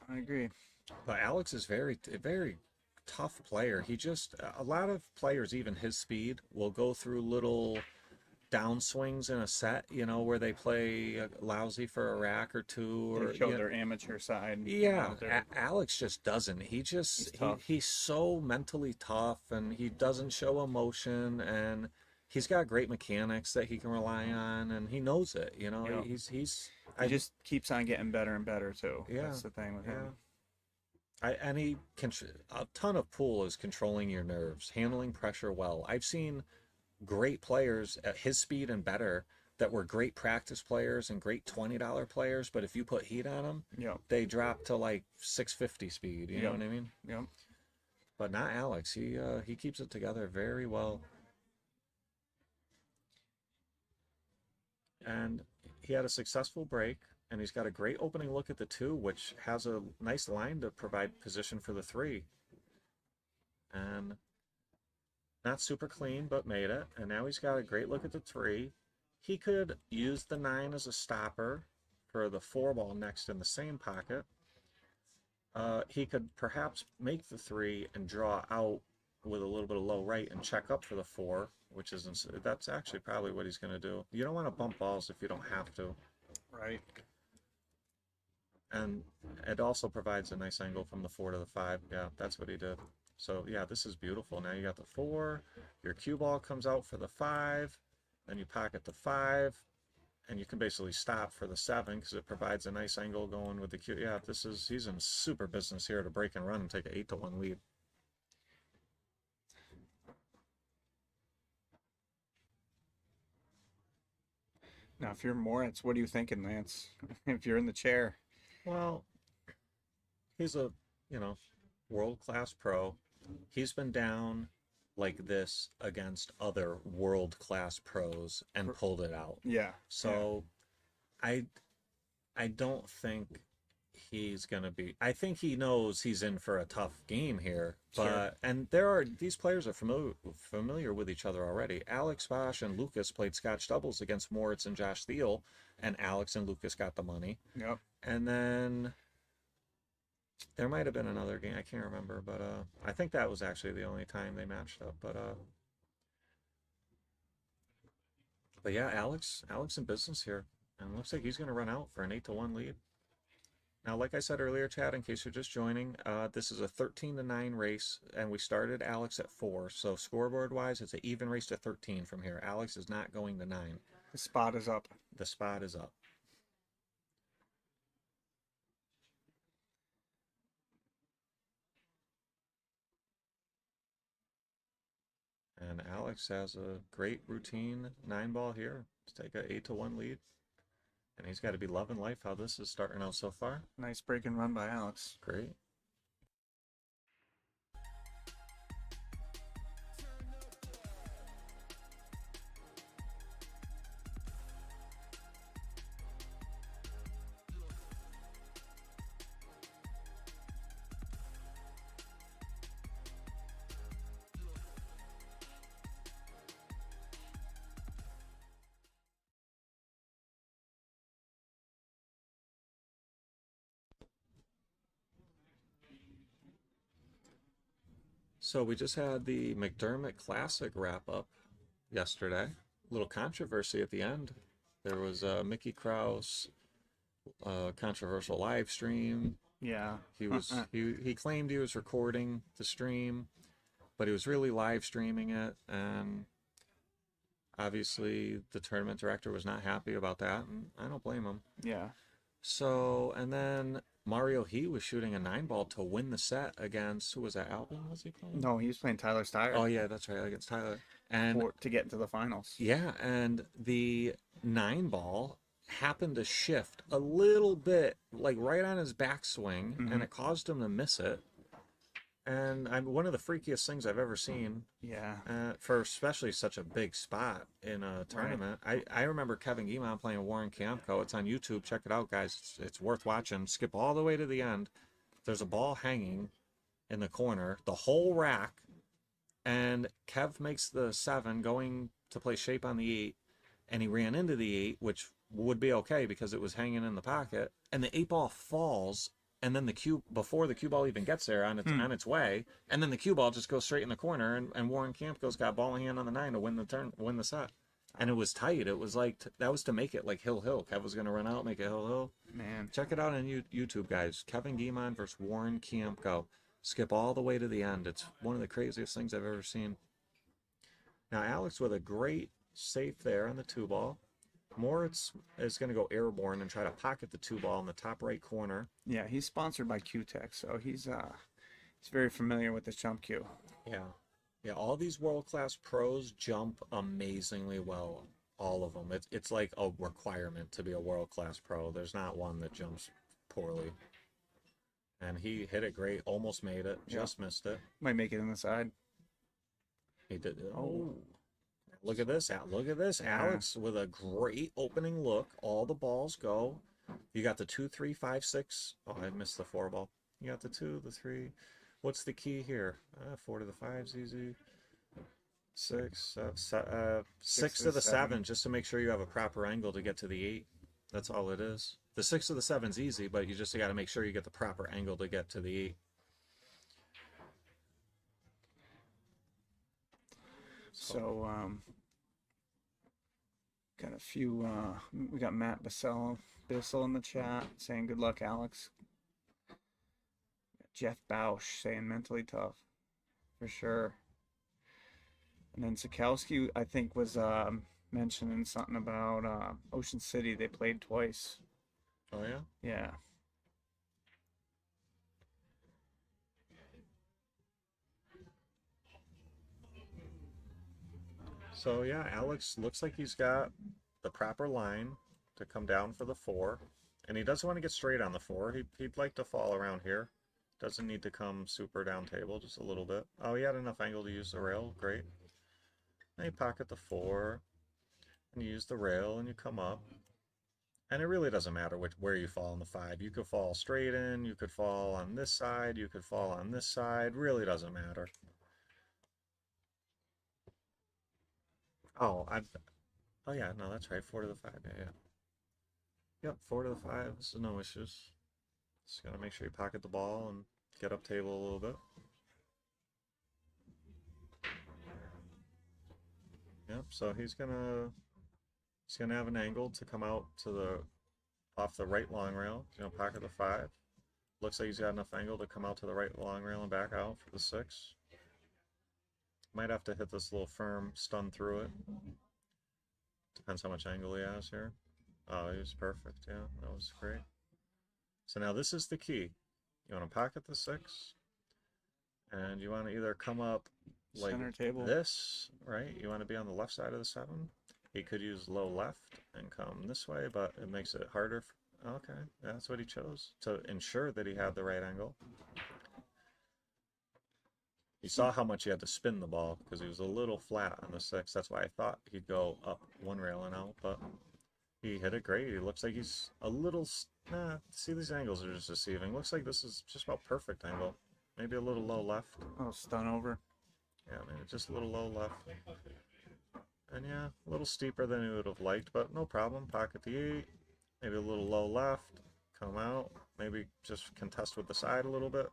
I agree. But Alex is very tough player. A lot of players, even his speed, will go through little downswings in a set, you know, where they play lousy for a rack or 2, or they show their amateur side. Yeah, Alex just doesn't. He's so mentally tough, and he doesn't show emotion, and he's got great mechanics that he can rely on, and he knows it. You know, he just keeps on getting better and better too. Yeah, that's the thing with him. And a ton of pool is controlling your nerves, handling pressure well. I've seen great players at his speed and better that were great practice players and great $20 players, but if you put heat on them, they drop to like 650 speed. You know what I mean? Yeah. But not Alex. He keeps it together very well. And he had a successful break, and he's got a great opening look at the 2, which has a nice line to provide position for the 3. And not super clean, but made it. And now he's got a great look at the 3. He could use the 9 as a stopper for the 4 ball next in the same pocket. He could perhaps make the 3 and draw out with a little bit of low right and check up for the 4, which is that's actually probably what he's going to do. You don't want to bump balls if you don't have to. Right. And it also provides a nice angle from the 4 to the 5. Yeah, that's what he did. So yeah, this is beautiful. Now you got the 4, your cue ball comes out for the 5, then you pocket the 5, and you can basically stop for the 7 because it provides a nice angle going with the cue. Yeah, he's in super business here to break and run and take an 8-1 lead. Now, if you're Moritz, what are you thinking, Lance? If you're in the chair. Well, he's a, world-class pro. He's been down like this against other world-class pros and pulled it out. Yeah. So I don't think he's going to be... I think he knows he's in for a tough game here. But and these players are familiar with each other already. Alex Bausch and Lucas played Scotch doubles against Moritz and Josh Thiel, and Alex and Lucas got the money. Yep. And then there might have been another game, I can't remember, but I think that was actually the only time they matched up. But yeah, Alex in business here, and looks like he's going to run out for an 8-1 lead. Now, like I said earlier, Chad, in case you're just joining, this is a 13-9 race, and we started Alex at 4. So scoreboard-wise, it's an even race to 13 from here. Alex is not going to 9. The spot is up. The spot is up. And Alex has a great routine 9-ball here to take an 8-1 lead. And he's got to be loving life how this is starting out so far. Nice break and run by Alex. Great. So we just had the McDermott Classic wrap-up yesterday. A little controversy at the end. There was Mickey Krause, controversial live stream. Yeah. He claimed he was recording the stream, but he was really live streaming it, and obviously the tournament director was not happy about that, and I don't blame him. Yeah. So, and then Mario He was shooting a 9-ball to win the set against, who was that, Albin was he playing? No, he was playing Tyler Steyer. Oh yeah, that's right, against Tyler. And to get into the finals. Yeah, and the 9-ball happened to shift a little bit, like right on his backswing, and it caused him to miss it. And one of the freakiest things I've ever seen. Yeah. For especially such a big spot in a tournament. Right. I remember Kevin Guimond playing Warren Campco. It's on YouTube. Check it out, guys. It's worth watching. Skip all the way to the end. There's a ball hanging in the corner, the whole rack, and Kev makes the 7 going to play shape on the 8, and he ran into the 8, which would be okay because it was hanging in the pocket, and the 8-ball falls. And then the cue, before the cue ball even gets there on its way, and then the cue ball just goes straight in the corner, and Warren Campco's got ball in hand on the 9 to win the set. And it was tight. It was like, that was to make it like Hill. Kev was going to run out, make it Hill. Man. Check it out on YouTube, guys. Kevin Guimond versus Warren Campco. Skip all the way to the end. It's one of the craziest things I've ever seen. Now, Alex with a great safe there on the 2-ball. Moritz is going to go airborne and try to pocket the 2-ball in the top right corner. Yeah, he's sponsored by Q-Tech, so he's very familiar with this jump cue. Yeah, all these world-class pros jump amazingly well. All of them. It's like a requirement to be a world-class pro. There's not one that jumps poorly. And he hit it great, almost made it, just missed it. Might make it in the side. He did. Oh. Look at this. Alex with a great opening look. All the balls go. You got the 2, 3, 5, 6. Oh, I missed the 4-ball. You got the 2, the 3. What's the key here? 4 to the 5's easy. 6 to the 7, just to make sure you have a proper angle to get to the 8. That's all it is. The 6 to the 7's easy, but you just got to make sure you get the proper angle to get to the 8. So, got a few, we got Matt Bissel in the chat saying good luck, Alex. Jeff Bausch saying mentally tough, for sure. And then Sakowski, I think, was mentioning something about Ocean City. They played twice. Oh, yeah? Yeah. So, yeah, Alex looks like he's got the proper line to come down for the 4. And he doesn't want to get straight on the 4. He'd like to fall around here. Doesn't need to come super down table, just a little bit. Oh, he had enough angle to use the rail. Great. Then you pocket the 4, and you use the rail, and you come up. And it really doesn't matter where you fall on the 5. You could fall straight in, you could fall on this side, you could fall on this side. Really doesn't matter. Oh, oh yeah, no, that's right. 4 to the 5. Yeah. Yep, 4 to the 5. This is no issues. Just gotta make sure you pocket the ball and get up table a little bit. Yep, so he's gonna have an angle to come out to the off the right long rail. He's gonna pocket the 5. Looks like he's got enough angle to come out to the right long rail and back out for the 6. Might have to hit this little firm stun through it. Depends how much angle he has here. Oh, he was perfect. Yeah, that was great. So now this is the key. You want to pocket the 6, and you want to either come up like Center table. this, right? You want to be on the left side of the 7. He could use low left and come this way, but it makes it harder. Okay, that's what he chose to ensure that he had the right angle. You saw how much he had to spin the ball because he was a little flat on the 6. That's why I thought he'd go up one rail and out, but he hit it great. He looks like he's a little... see, these angles are just deceiving. Looks like this is just about perfect angle. Maybe a little low left. Oh, stun over. Yeah, maybe just a little low left. And yeah, a little steeper than he would have liked, but no problem. Pocket the 8. Maybe a little low left. Come out. Maybe just contest with the side a little bit.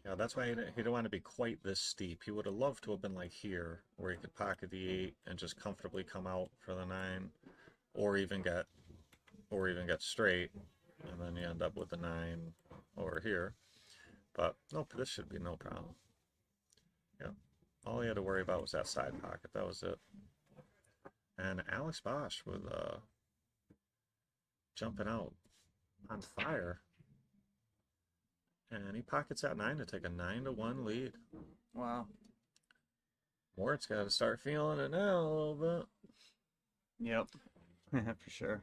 Yeah, that's why he didn't want to be quite this steep. He would have loved to have been like here, where he could pocket the 8 and just comfortably come out for the 9, or even get straight, and then you end up with the 9 over here. But nope, this should be no problem. Yeah, all he had to worry about was that side pocket. That was it. And Alex Bausch with jumping out on fire. And he pockets that 9 to take a 9-1 lead. Wow. Moritz got to start feeling it now a little bit. Yep. For sure.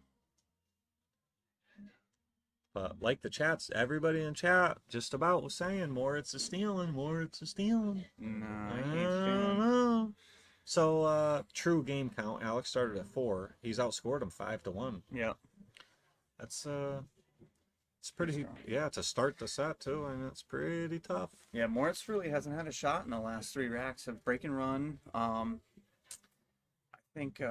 But like the chats, everybody in chat just about was saying Moritz is stealing, Moritz is stealing. No, I don't know. So true game count, Alex started at 4. He's outscored him 5-1. Yep. That's it's pretty, yeah, to start the set, too, and it's pretty tough. Yeah, Moritz really hasn't had a shot in the last 3 racks of break and run. I think...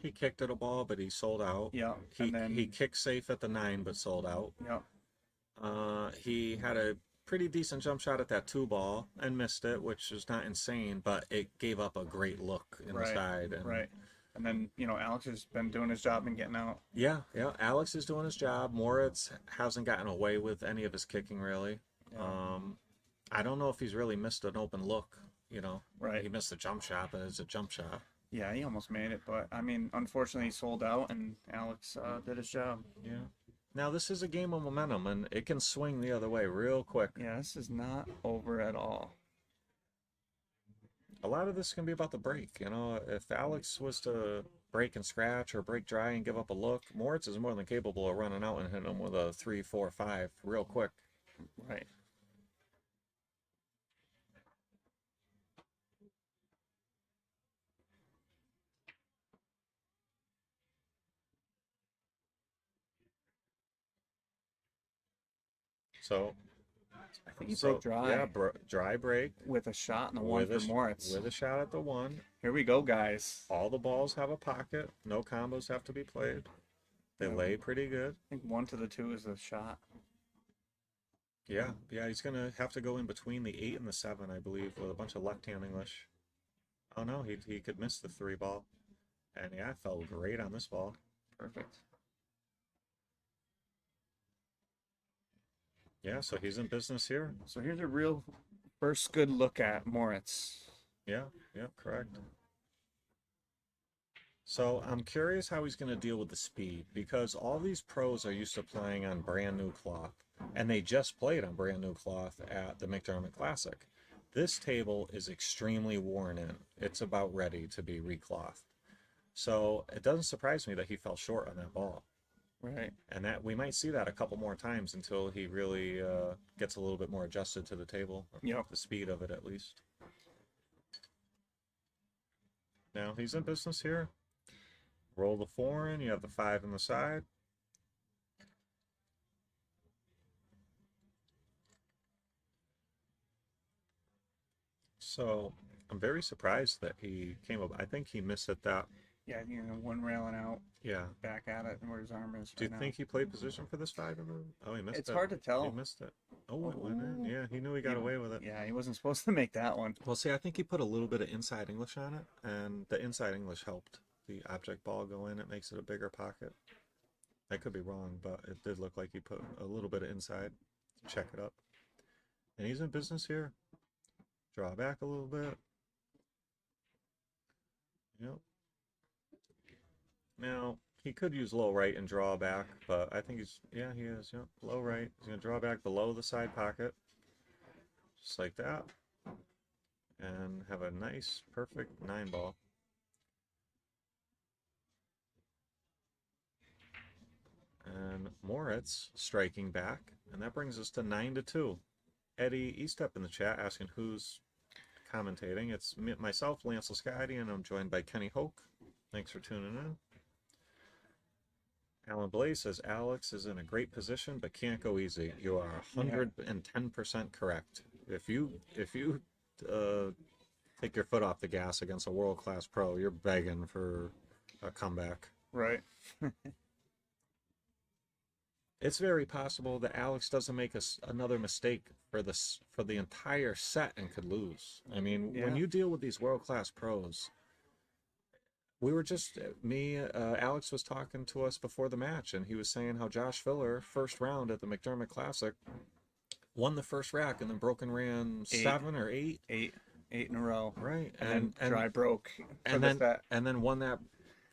he kicked at a ball, but he sold out. Yeah. He kicked safe at the 9, but sold out. Yeah. He had a pretty decent jump shot at that 2 ball and missed it, which is not insane, but it gave up a great look in the side. And, right. And then, Alex has been doing his job and getting out. Yeah, Alex is doing his job. Moritz hasn't gotten away with any of his kicking, really. Yeah. I don't know if he's really missed an open look, Right. He missed a jump shot, but it's a jump shot. Yeah, he almost made it, but, unfortunately he sold out, and Alex did his job. Yeah. Now, this is a game of momentum, and it can swing the other way real quick. Yeah, this is not over at all. A lot of this can be about the break. If Alex was to break and scratch or break dry and give up a look, Moritz is more than capable of running out and hitting him with a 3, 4, 5 real quick. Right. So, I think he broke dry. Yeah, dry break. With a shot and the 1 for Moritz. With a shot at the 1. Here we go, guys. All the balls have a pocket. No combos have to be played. They lay pretty good. I think 1 to the 2 is a shot. Yeah, yeah, he's gonna have to go in between the 8 and the 7, I believe, with a bunch of left-hand English. Oh no, he could miss the 3 ball. And yeah, it felt great on this ball. Perfect. Yeah, so he's in business here. So here's a real first good look at Moritz. Yeah, yeah, correct. So I'm curious how he's going to deal with the speed, because all these pros are used to playing on brand new cloth, and they just played on brand new cloth at the McDermott Classic. This table is extremely worn in. It's about ready to be reclothed. So it doesn't surprise me that he fell short on that ball. Right. And that we might see that a couple more times until he really gets a little bit more adjusted to the table. Yep. The speed of it, at least. Now he's in business here. Roll the 4 in. You have the 5 in the side. So I'm very surprised that he came up. I think he missed at that. Yeah, you know, one railing out. Yeah. Back at it and where his arm is. Do you think he played position for this 5 in the? Oh, he missed it. It's hard to tell. He missed it. Oh, it went in. Yeah, he knew he got away with it. Yeah, he wasn't supposed to make that one. Well, see, I think he put a little bit of inside English on it, and the inside English helped the object ball go in. It makes it a bigger pocket. I could be wrong, but it did look like he put a little bit of inside to check it up. And he's in business here. Draw back a little bit. Yep. Now, he could use low right and draw back, but I think he's, yeah, he is, yep, low right. He's going to draw back below the side pocket, just like that, and have a nice, perfect 9 ball. And Moritz striking back, and that brings us to 9-2. Eddie Eastep in the chat asking who's commentating. It's myself, Lance-Lisciotti, and I'm joined by Kenny Hoke. Thanks for tuning in. Alan Blais says Alex is in a great position but can't go easy. You are 110% correct. If you take your foot off the gas against a world-class pro, you're begging for a comeback. Right. It's very possible that Alex doesn't make another mistake for the entire set and could lose. I mean, when you deal with these world-class pros, we were just, Alex was talking to us before the match, and he was saying how Josh Filler, first round at the McDermott Classic, won the first rack and then broken ran 7 or 8. 8 in a row. Right. And dry broke. And then won that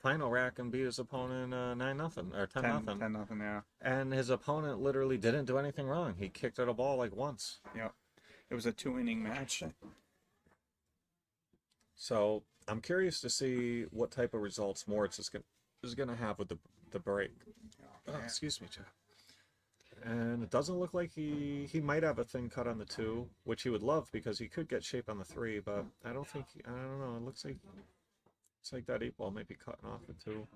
final rack and beat his opponent 9-0 or 10-0. 10-0, yeah. And his opponent literally didn't do anything wrong. He kicked at a ball like once. Yep. It was a 2-inning match. So I'm curious to see what type of results Moritz is going to have with the break. Oh, excuse me, Jeff. And it doesn't look like he might have a thin cut on the 2, which he would love because he could get shape on the 3, but I don't know. It looks like that 8 ball might be cutting off the 2.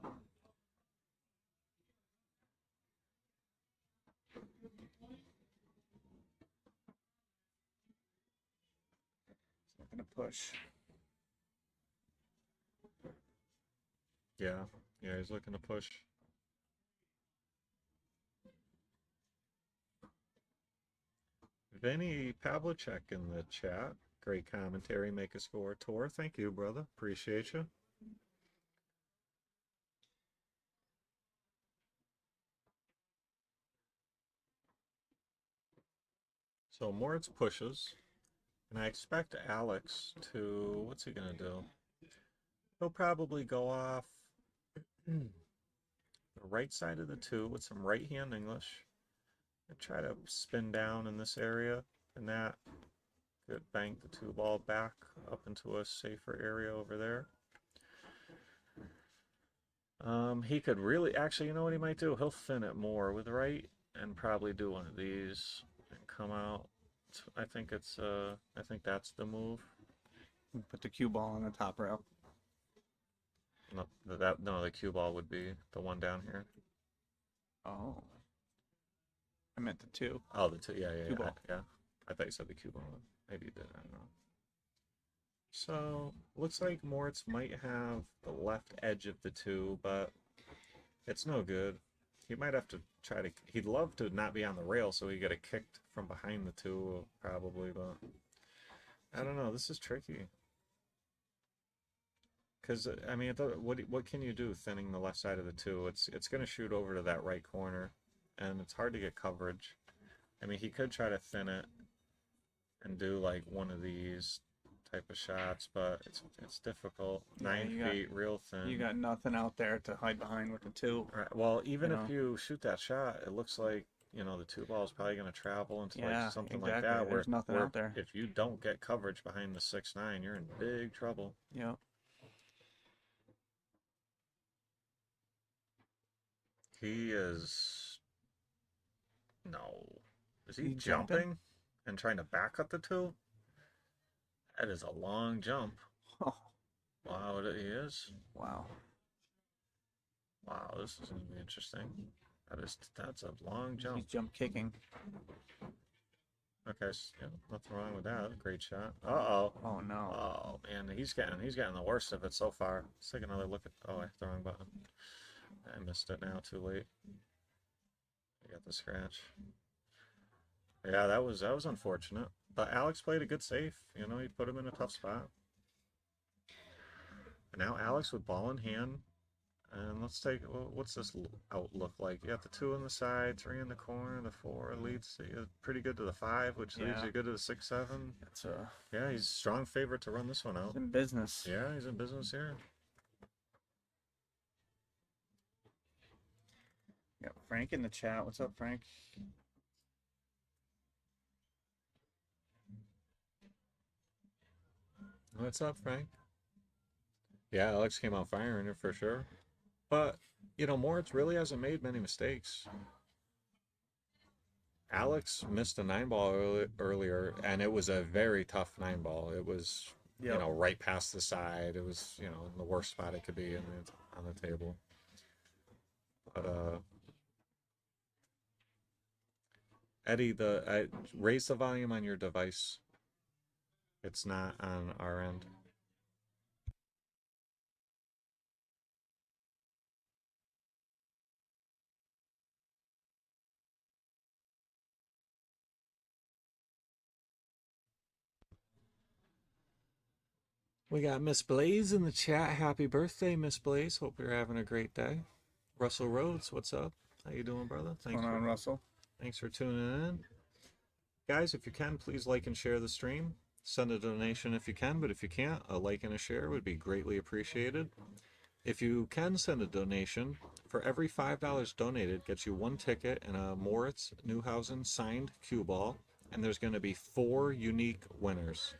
It's not going to push. Yeah, he's looking to push. Vinny Pavlicek in the chat. Great commentary, MakeaScoreTour. Thank you, brother. Appreciate you. So Moritz pushes, and I expect Alex to, what's he going to do? He'll probably go off the right side of the 2 with some right-hand English and try to spin down in this area, and that could bank the 2 ball back up into a safer area over there. He could really, actually, you know what he might do? He'll thin it more with right and probably do one of these and come out. I think that's the move. Put the cue ball on the top rail. No, the cue ball would be the one down here. Oh. I meant the 2. Oh, the 2, yeah. Cue ball. Yeah. I thought you said the cue ball. Maybe you did, I don't know. So, looks like Moritz might have the left edge of the 2, but it's no good. He might have to try to. He'd love to not be on the rail so he get it kicked from behind the two, probably, but I don't know. This is tricky. Because, I mean, what can you do thinning the left side of the two? It's going to shoot over to that right corner, and it's hard to get coverage. I mean, he could try to thin it and do, like, one of these type of shots, but it's difficult. Yeah, 9 feet, real thin. You got nothing out there to hide behind with the two. Right. Well, even if you shoot that shot, it looks like, you know, the two ball is probably going to travel into like something like that. There's nothing out there. If you don't get coverage behind the 6-9, you're in big trouble. Yeah. He is. No. Is he jumping and trying to back up the two? That is a long jump. Oh. Wow, he is. Wow. Wow, this is going to be interesting. That's a long jump. He's jump kicking. Okay, so, yeah, nothing wrong with that. Great shot. Uh-oh. Oh, no. Oh, man, he's getting the worst of it so far. Let's take another look at... Oh, I hit the wrong button. I missed it now, too late. I got the scratch. Yeah, that was unfortunate. But Alex played a good save. You know, he put him in a tough spot. And now Alex with ball in hand. And let's take, what's this outlook like? You got the 2 on the side, 3 in the corner, the 4 leads pretty good to the 5, which leads you good to the 6-7. Yeah, he's a strong favorite to run this one out. He's in business. Yeah, he's in business here. Got Frank in the chat. What's up, Frank? What's up, Frank? Yeah, Alex came out firing it for sure. But, you know, Moritz really hasn't made many mistakes. Alex missed a 9-ball earlier, and it was a very tough 9-ball. It was, you know, right past the side. It was, you know, in the worst spot it could be on the table. But, Eddie, raise the volume on your device. It's not on our end. We got Miss Blais in the chat. Happy birthday, Miss Blais. Hope you're having a great day. Russell Rhodes, what's up? How you doing, brother? What's going on, Russell? Thanks for tuning in. Guys, if you can, please like and share the stream. Send a donation if you can, but if you can't, a like and a share would be greatly appreciated. If you can send a donation, for every $5 donated gets you 1 ticket and a Moritz Neauhausen signed cue ball, and there's going to be 4 unique winners.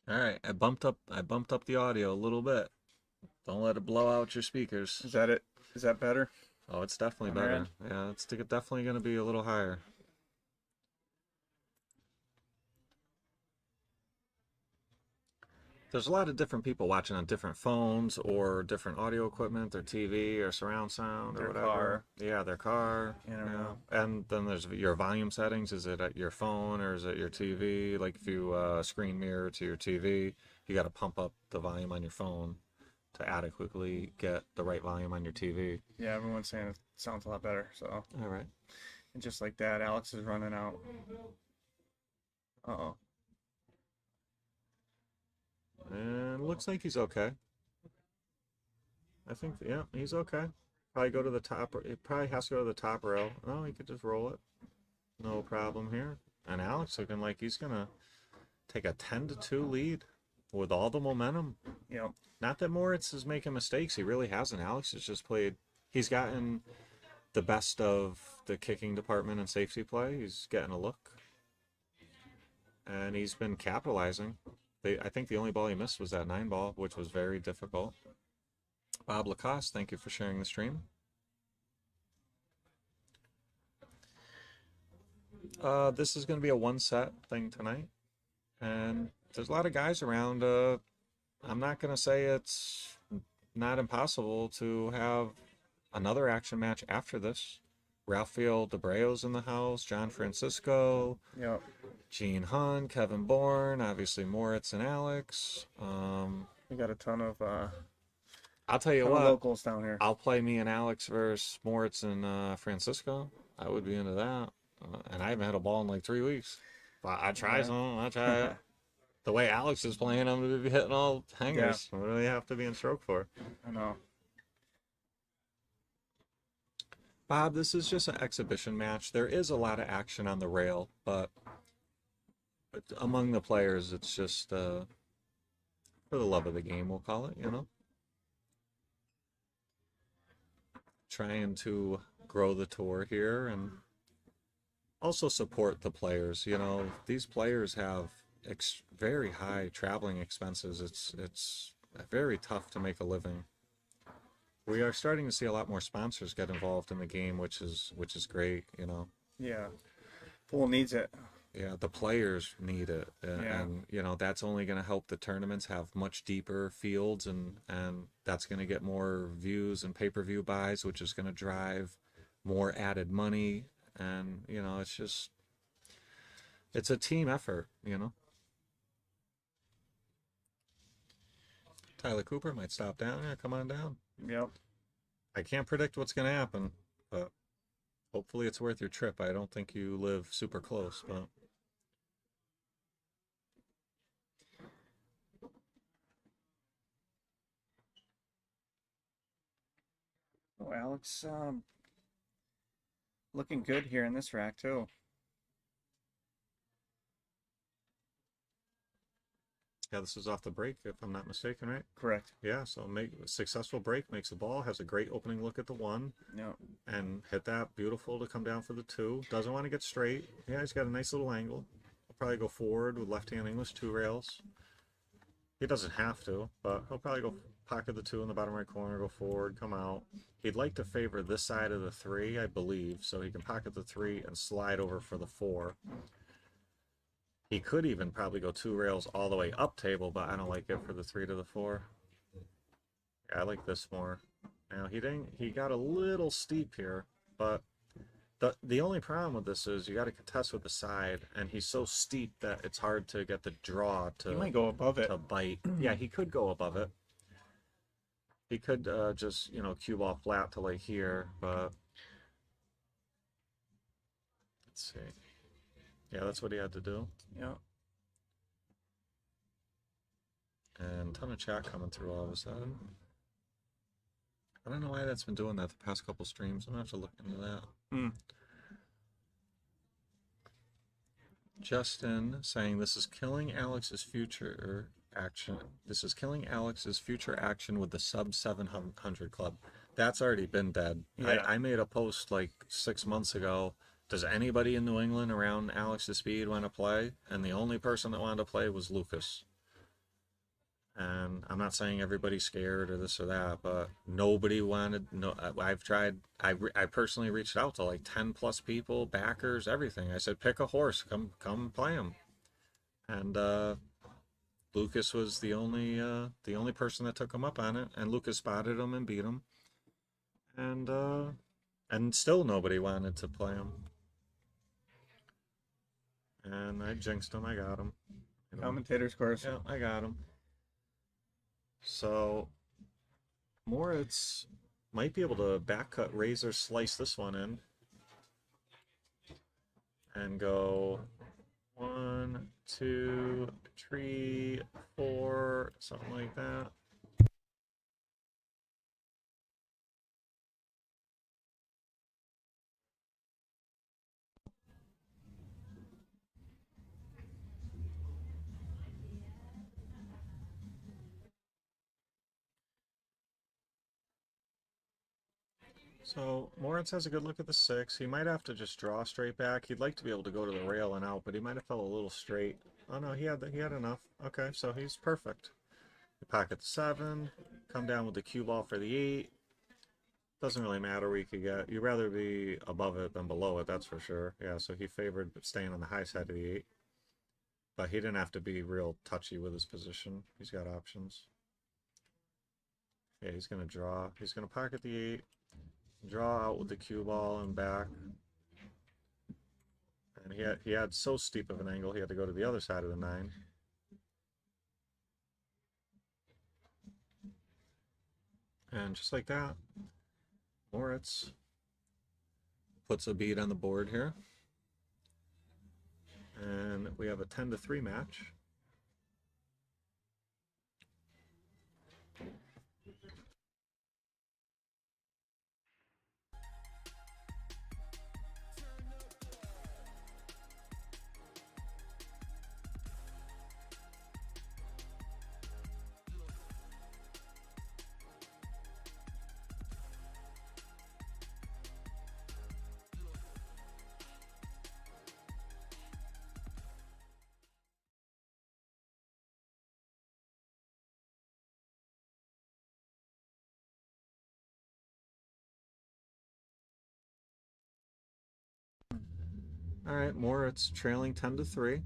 All right, I bumped up the audio a little bit. Don't let it blow out your speakers. Is that it? Is that better? Oh, it's definitely better. Yeah, it's definitely going to be a little higher. There's a lot of different people watching on different phones or different audio equipment, their TV or surround sound or Their whatever. car. Yeah, their car. And then there's your volume settings. Is it at your phone or is it your TV? Like if you screen mirror to your TV, you got to pump up the volume on your phone to adequately get the right volume on your TV. Yeah, everyone's saying it sounds a lot better. So. All right. And just like that, Alex is running out. Uh-oh. And looks like he's okay. I think, yeah, he's okay. Probably go to the top. It probably has to go to the top rail. No, he could just roll it. No problem here. And Alex looking like he's going to take a 10-2 lead with all the momentum. Yep. Not that Moritz is making mistakes. He really hasn't. Alex has just played. He's gotten the best of the kicking department and safety play. He's getting a look. And he's been capitalizing. I think the only ball he missed was that 9-ball, which was very difficult. Bob Lacoste, thank you for sharing the stream. This is going to be a 1-set thing tonight. And there's a lot of guys around. I'm not going to say it's not impossible to have another action match after this. Rafael DeBreo's in the house, John Francisco, Yep. Gene Hunt, Kevin Bourn, obviously Moritz and Alex. We got a ton of I'll tell you ton of what, locals down here. I'll play me and Alex versus Moritz and Francisco. I would be into that. And I haven't had a ball in like 3 weeks. But I try some. I try it. The way Alex is playing, I'm going to be hitting all hangers. What do they have to be in stroke for? I know. Bob, this is just an exhibition match. There is a lot of action on the rail, but among the players, it's just for the love of the game, we'll call it, you know? Trying to grow the tour here and also support the players. You know, these players have very high traveling expenses. It's very tough to make a living. We are starting to see a lot more sponsors get involved in the game, which is great, you know. Yeah. Pool needs it. Yeah, the players need it. And you know, that's only going to help the tournaments have much deeper fields, and that's going to get more views and pay-per-view buys, which is going to drive more added money. And, you know, it's a team effort, you know. Tyler Cooper might stop down. Yeah, come on down. Yep. I can't predict what's going to happen, but hopefully it's worth your trip. I don't think you live super close, but... Oh, Alex, looking good here in this rack, too. Yeah, this is off the break, if I'm not mistaken, right? Correct. Yeah, so a successful break, makes the ball, has a great opening look at the 1. Yep. And hit that, beautiful to come down for the 2. Doesn't want to get straight. Yeah, he's got a nice little angle. He'll probably go forward with left-hand English 2 rails. He doesn't have to, but he'll probably go pocket the 2 in the bottom right corner, go forward, come out. He'd like to favor this side of the 3, I believe, so he can pocket the 3 and slide over for the 4. He could even probably go 2 rails all the way up table, but I don't like it for the 3 to the 4. Yeah, I like this more. Now, he got a little steep here, but the only problem with this is you got to contest with the side, and he's so steep that it's hard to get the draw to... He might go above it. ...to bite. Yeah, he could go above it. He could just, you know, cue ball flat to like here, but... Let's see. Yeah, that's what he had to do. Yeah. And a ton of chat coming through all of a sudden. I don't know why that's been doing that the past couple streams. I'm going to have to look into that. Justin saying this is killing Alex's future action. This is killing Alex's future action with the sub 700 club. That's already been dead. Yeah. I made a post like 6 months ago. Does anybody in New England around Alex's speed want to play? And the only person that wanted to play was Lucas. And I'm not saying everybody's scared or this or that, but nobody wanted. No, I've tried. I personally reached out to like 10 plus people, backers, everything. I said, pick a horse, come play him. And Lucas was the only person that took him up on it, and Lucas spotted him and beat him. And still nobody wanted to play him. And I jinxed him. I got him. You know. Commentator's course. Yeah, I got him. So Moritz might be able to back cut, razor, slice this one in, and go 1, 2, 3, 4, something like that. So Moritz has a good look at the 6. He might have to just draw straight back. He'd like to be able to go to the rail and out, but he might have fell a little straight. Oh no, he had enough. Okay, so he's perfect. You pocket the 7, come down with the cue ball for the 8. Doesn't really matter where you could get. You'd rather be above it than below it, that's for sure. Yeah, so he favored staying on the high side of the 8. But he didn't have to be real touchy with his position. He's got options. Yeah, he's going to draw. He's going to pocket the 8, draw out with the cue ball and back. And he had so steep of an angle, he had to go to the other side of the 9. And just like that, Moritz puts a bead on the board here. And we have a 10-3 match. All right, Moritz trailing 10-3.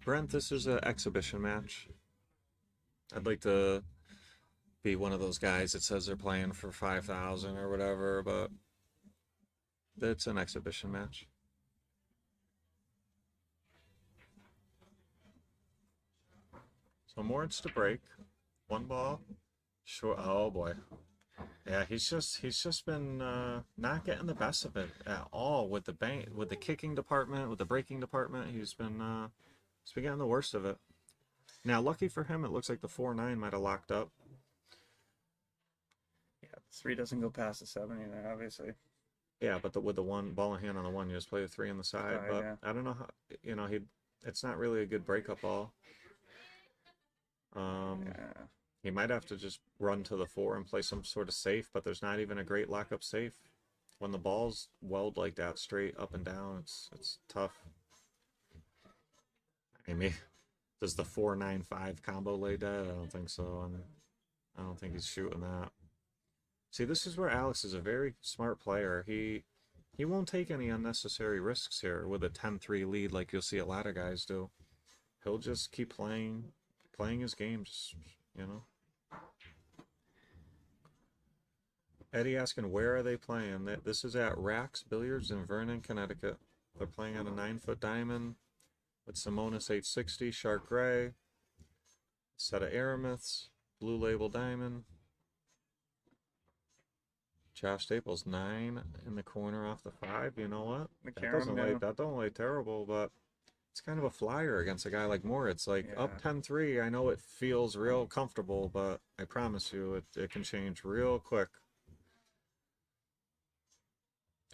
Brent, this is an exhibition match. I'd like to be one of those guys that says they're playing for 5,000 or whatever, but it's an exhibition match. So Moritz to break, 1 ball, short. Oh boy. Yeah, he's just been not getting the best of it at all with the kicking department, with the breaking department. He's been getting the worst of it. Now, lucky for him, it looks like the 4-9 might have locked up. Yeah, the 3 doesn't go past the 7 either, obviously. Yeah, but with the 1 ball in hand on the 1, you just play the 3 on the side. Right, but yeah. I don't know how, it's not really a good breakup ball. Yeah. He might have to just run to the 4 and play some sort of safe, but there's not even a great lockup safe. When the ball's weld like that, straight up and down, it's tough. I mean, does the 4-9-5 combo lay dead? I don't think so. I don't think he's shooting that. See, this is where Alex is a very smart player. He won't take any unnecessary risks here with a 10-3 lead like you'll see a lot of guys do. He'll just keep playing his game, just, Eddie asking, where are they playing? This is at Rack's Billiards in Vernon, Connecticut. They're playing on a 9-foot diamond with Simonis 860, Shark Gray, set of Aramiths, Blue Label Diamond. Josh Staples 9 in the corner off the 5. You know what? That don't lay terrible, but it's kind of a flyer against a guy like Moritz. Up 10-3, I know it feels real comfortable, but I promise you it can change real quick.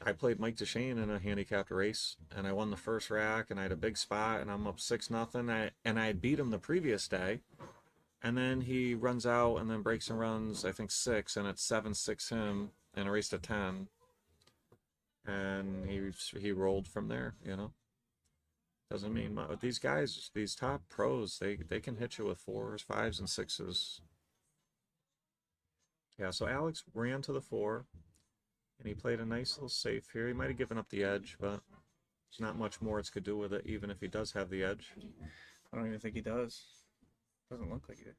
I played Mike DeShane in a handicapped race, and I won the first rack, and I had a big spot, and I'm up 6-0, and I had beat him the previous day, and then he runs out and then breaks and runs, I think 6, and it's 7-6 him, and a race to 10, and he rolled from there, Doesn't mean much. These guys, these top pros, they can hit you with 4s, 5s, and 6s. Yeah, so Alex ran to the 4. And he played a nice little safe here. He might have given up the edge, but there's not much Moritz could do with it, even if he does have the edge. I don't even think he does. Doesn't look like it.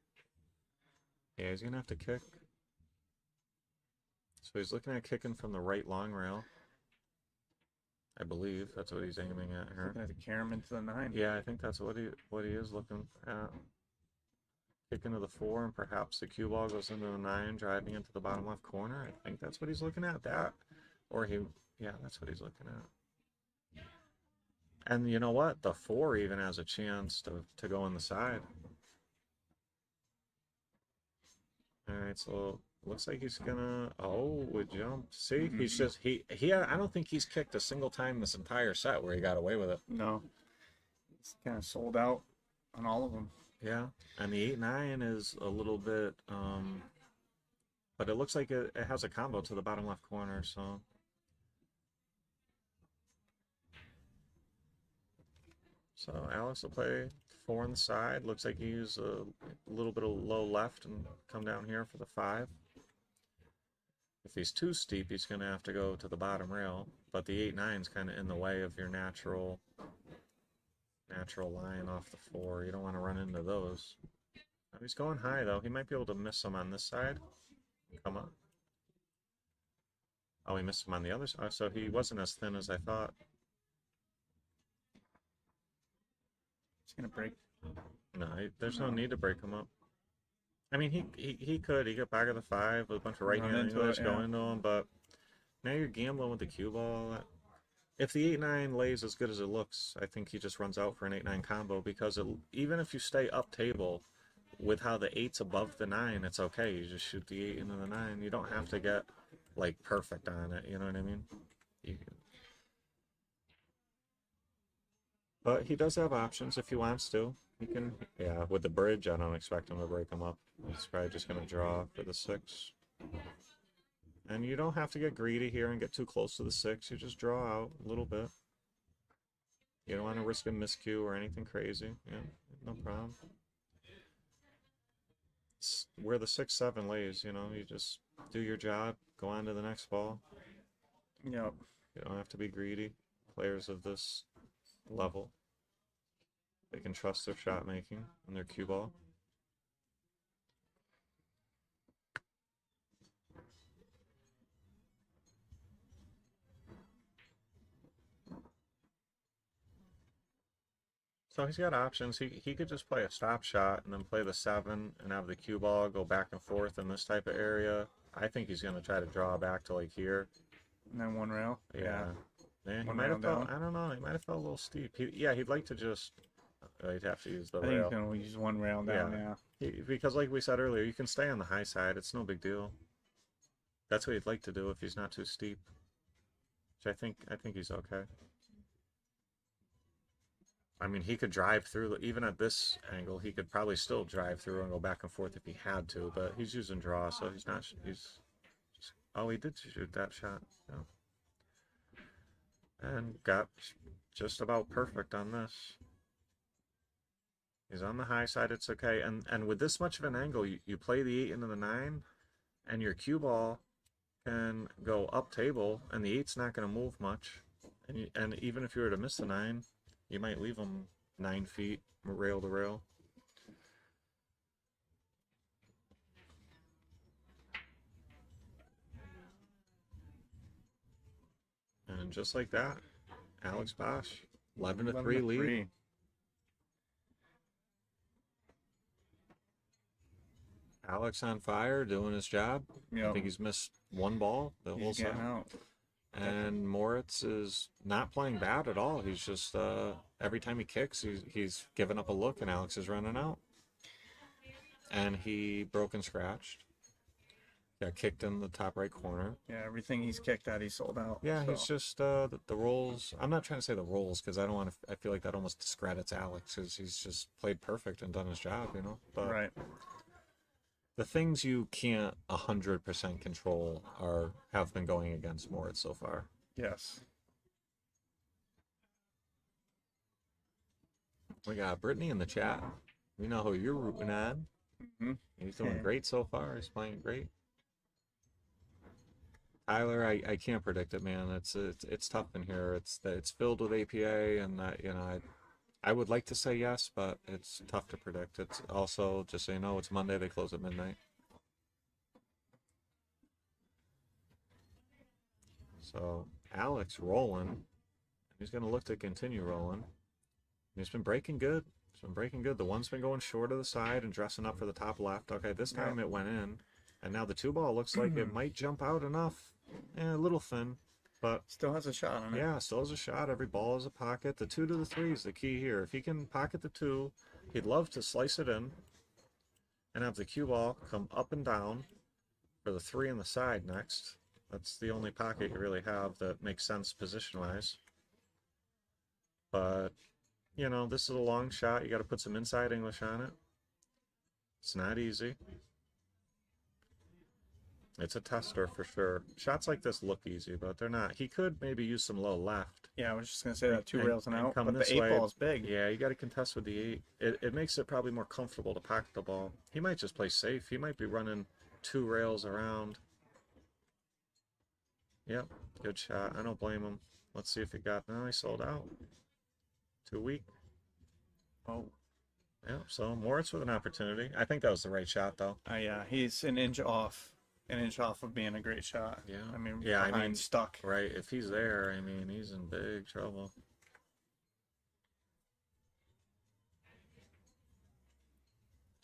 Yeah, he's going to have to kick. So he's looking at kicking from the right long rail. I believe that's what he's aiming at here. Looking at the carry him into the 9. Yeah, I think that's what he is looking at. Kick into the 4, and perhaps the cue ball goes into the 9, driving into the bottom left corner. I think that's what he's looking at. That's what he's looking at. And you know what? The 4 even has a chance to go on the side. All right, so looks like he's gonna. Oh, would jump. See, he's just I don't think he's kicked a single time this entire set where he got away with it. No, he's kind of sold out on all of them. Yeah, and the 8-9 is a little bit, but it looks like it has a combo to the bottom left corner, so. So Alex will play 4 on the side. Looks like he used a little bit of low left and come down here for the 5. If he's too steep, he's going to have to go to the bottom rail, but the 8-9 is kind of in the way of your natural line off the 4. You don't want to run into those. He's going high, though. He might be able to miss him on this side. Come on. Oh, he missed him on the other side. So he wasn't as thin as I thought. He's going to break. No, there's no need to break him up. I mean, he could. He got back of the 5 with a bunch of right-hand English going into him, but now you're gambling with the cue ball. If the 8-9 lays as good as it looks, I think he just runs out for an 8-9 combo, because even if you stay up table with how the 8's above the 9, it's okay. You just shoot the 8 into the 9. You don't have to get, like, perfect on it. You know what I mean? But he does have options if he wants to. He can, yeah, with the bridge, I don't expect him to break him up. He's probably just going to draw for the 6. And you don't have to get greedy here and get too close to the 6. You just draw out a little bit. You don't want to risk a miscue or anything crazy. Yeah, no problem. It's where the 6-7 lays, you know, you just do your job, go on to the next ball. Yep. You don't have to be greedy. Players of this level, they can trust their shot making and their cue ball. So he's got options. He could just play a stop shot and then play the 7 and have the cue ball go back and forth in this type of area. I think he's going to try to draw back to like here. And then 1 rail? Yeah. He One might rail have felt, down? I don't know, he might have felt a little steep. He'd like to just, he'd have to use the I think rail. he's going to use 1 rail down, yeah. Because like we said earlier, you can stay on the high side. It's no big deal. That's what he'd like to do if he's not too steep. Which I think he's okay. I mean, he could drive through, even at this angle, he could probably still drive through and go back and forth if he had to, but he's using draw, so he's not, oh, he did shoot that shot. Yeah. And got just about perfect on this. He's on the high side, it's okay. And with this much of an angle, you play the 8 into the 9, and your cue ball can go up table, and the 8's not going to move much. And even if you were to miss the 9, you might leave them 9 feet, rail to rail. And just like that, Alex Bausch, 11-3 lead. Alex on fire, doing his job. Yep. I think he's missed 1 ball the whole set. And Moritz is not playing bad at all. He's just, every time he kicks, he's giving up a look, and Alex is running out. And he broke and scratched. Got kicked in the top right corner. Yeah, everything he's kicked at, he sold out. Yeah, so. he's just, the rolls. I'm not trying to say the rolls, because I don't want to, I feel like that almost discredits Alex, because he's just played perfect and done his job, you know? But right. The things you can't 100% control have been going against Moritz so far. Yes. We got Brittany in the chat. We know who you're rooting on. Mm-hmm. He's doing great so far. He's playing great. Tyler, I can't predict it, man. It's tough in here. It's filled with APA, and I would like to say yes, but it's tough to predict. It's also, just so you know, it's Monday. They close at midnight. So Alex rolling. He's going to look to continue rolling. He's been breaking good. He's been breaking good. The 1's been going short of the side and dressing up for the top left. Okay, this time it went in. And now the 2 ball looks like it might jump out enough. A little thin. But still has a shot on it. Yeah, still has a shot. Every ball is a pocket. The 2 to the 3 is the key here. If he can pocket the 2, he'd love to slice it in and have the cue ball come up and down for the 3 on the side next. That's the only pocket you really have that makes sense position-wise. But, you know, this is a long shot. You got to put some inside English on it. It's not easy. It's a tester for sure. Shots like this look easy, but they're not. He could maybe use some low left. Yeah, I was just going to say that 2 rails and out, but the 8 ball is big. Yeah, you got to contest with the 8. It makes it probably more comfortable to pocket the ball. He might just play safe. He might be running 2 rails around. Yep, good shot. I don't blame him. Let's see if he got... No, he sold out. Too weak. Oh. Yeah, so Moritz with an opportunity. I think that was the right shot, though. Yeah, he's an inch off of being a great shot. Yeah. I mean, yeah, behind I mean, stuck. Right, if he's there, I mean, he's in big trouble.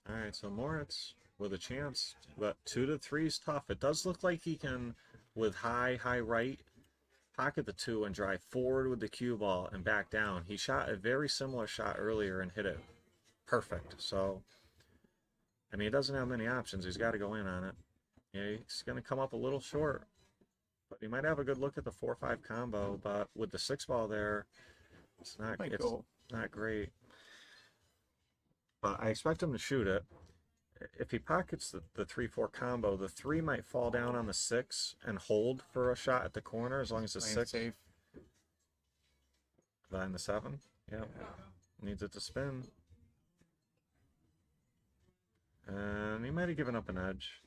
All right, so Moritz with a chance, but 2 to 3 is tough. It does look like he can, with high right, pocket the 2 and drive forward with the cue ball and back down. He shot a very similar shot earlier and hit it perfect. So, I mean, he doesn't have many options. He's got to go in on it. Yeah, he's going to come up a little short, but he might have a good look at the 4-5 combo. But with the 6 ball there, it's not great. But I expect him to shoot it. If he pockets the 3-4 combo, the 3 might fall down on the 6 and hold for a shot at the corner as long as the 6 safe. Behind the 7. Yep. Needs it to spin. And he might have given up an edge.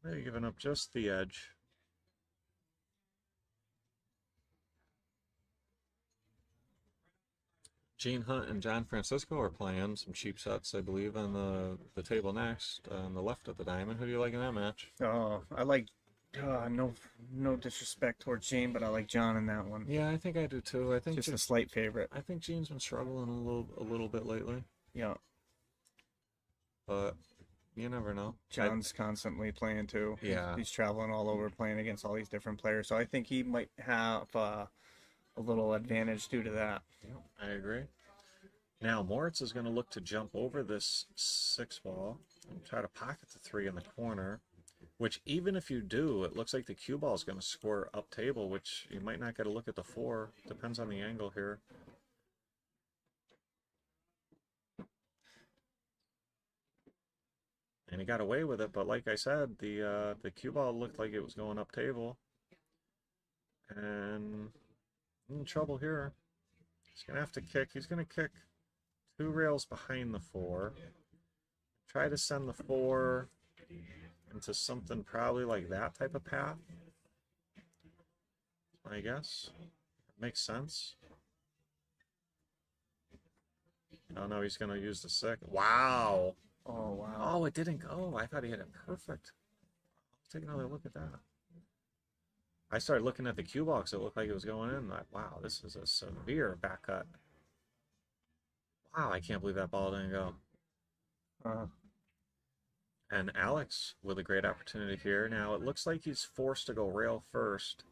Might have given up just the edge. Gene Hunt and John Francisco are playing some cheap sets, I believe, on the table next, on the left of the diamond. Who do you like in that match? Oh, I like, no disrespect towards Gene, but I like John in that one. Yeah, I think I do too. I think just a slight favorite. I think Gene's been struggling a little bit lately. Yeah. But you never know. John's constantly playing too. Yeah. He's traveling all over playing against all these different players. So I think he might have a little advantage due to that. I agree. Now Moritz is going to look to jump over this 6 ball and try to pocket the 3 in the corner, which even if you do, it looks like the cue ball is going to score up table, which you might not get a look at the 4. Depends on the angle here. And he got away with it, but like I said, the cue ball looked like it was going up table. And in trouble here. He's going to have to kick. He's going to kick 2 rails behind the 4. Try to send the 4 into something probably like that type of path. I guess. Makes sense. Oh no, he's going to use the 6. Wow. Oh, wow. Oh, it didn't go. I thought he hit it perfect. Let's take another look at that. I started looking at the cue ball because it looked like it was going in. Like, wow, this is a severe back cut. Wow, I can't believe that ball didn't go. And Alex with a great opportunity here. Now, it looks like he's forced to go rail first.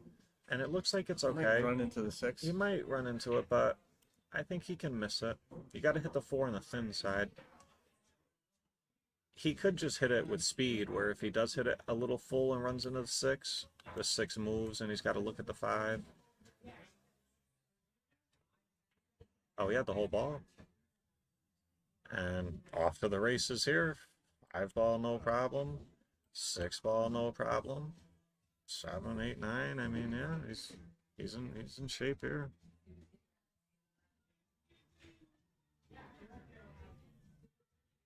And it looks like it's okay. Might run into the 6. He might run into it, but I think he can miss it. You got to hit the 4 on the thin side. He could just hit it with speed, where if he does hit it a little full and runs into the 6 moves, and he's got to look at the 5. Oh, he had the whole ball. And off to the races here. 5 ball, no problem. 6 ball, no problem. 7, 8, 9. I mean, yeah, he's in shape here.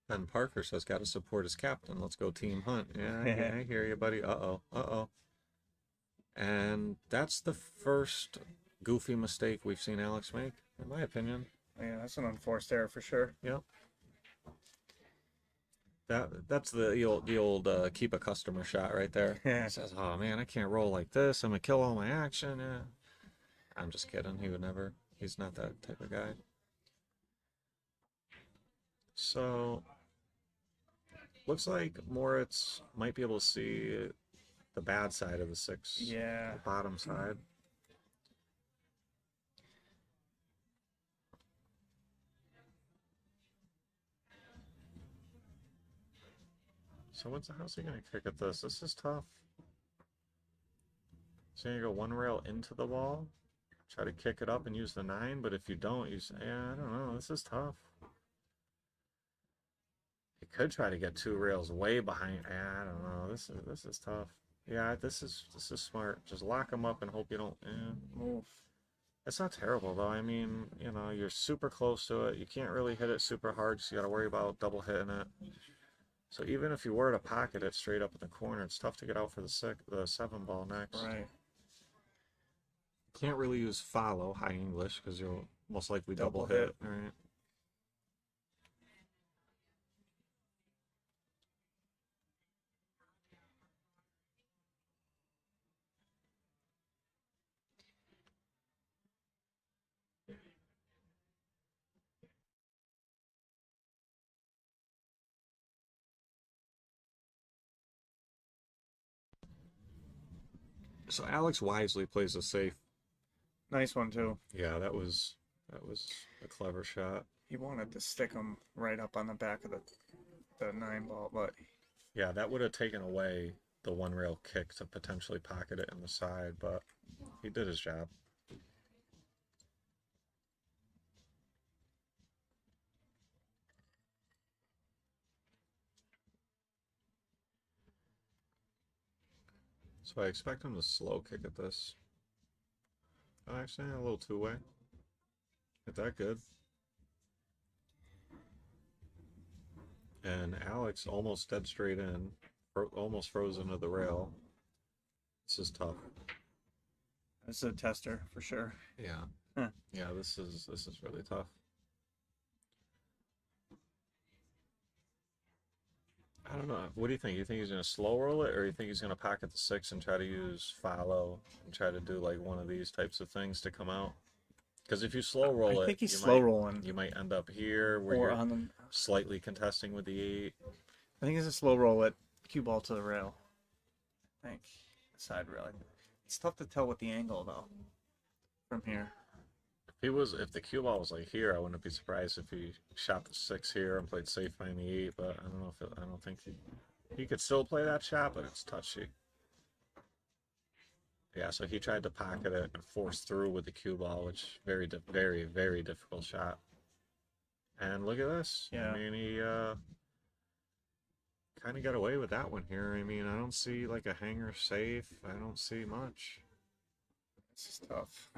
Ben Parker says, got to support his captain. Let's go Team Hunt. Yeah, I hear you, buddy. Uh-oh. And that's the first goofy mistake we've seen Alex make, in my opinion. Yeah, that's an unforced error for sure. Yep. That's the old keep a customer shot right there. Yeah. He says, oh man, I can't roll like this. I'm gonna kill all my action. Yeah. I'm just kidding. He would never. He's not that type of guy. So looks like Moritz might be able to see the bad side of the 6. Yeah. The bottom side. So how's he going to kick at this? This is tough. So you go 1 rail into the wall, try to kick it up and use the 9, but if you don't, you say, yeah, I don't know, this is tough. He could try to get 2 rails way behind. Yeah, I don't know. This is tough. Yeah, this is smart. Just lock him up and hope you don't move. It's not terrible though. I mean, you know, you're super close to it. You can't really hit it super hard, so you got to worry about double hitting it. So even if you were to pocket it straight up in the corner, it's tough to get out for the 7 ball next. Right. Can't really use follow high English because you'll most likely double hit. Right. So Alex wisely plays a safe. Nice one too. Yeah, that was a clever shot. He wanted to stick him right up on the back of the 9-ball, but yeah, that would have taken away the one rail kick to potentially pocket it in the side, but he did his job. So I expect him to slow kick at this. Oh, actually, a little two-way. Hit that good. And Alex almost dead straight in, almost froze into the rail. This is tough. This is a tester for sure. Yeah. Huh. Yeah, this is really tough. I don't know. What do you think? You think he's going to slow roll it, or you think he's going to pocket the 6 and try to use follow and try to do like one of these types of things to come out? Because if you slow roll it, I think he's slow rolling. You might end up here where or you're on the, slightly contesting with the 8. I think it's a slow roll it. Cue ball to the rail. I think the side rail. It's tough to tell with the angle though. From here. If the cue ball was like here, I wouldn't be surprised if he shot the 6 here and played safe behind the 8. But I don't know if I don't think he could still play that shot, but it's touchy. Yeah, so he tried to pocket it and force through with the cue ball, which very, very difficult shot. And look at this. Yeah. I mean, he kind of got away with that one here. I mean, I don't see like a hanger safe. I don't see much. This is tough.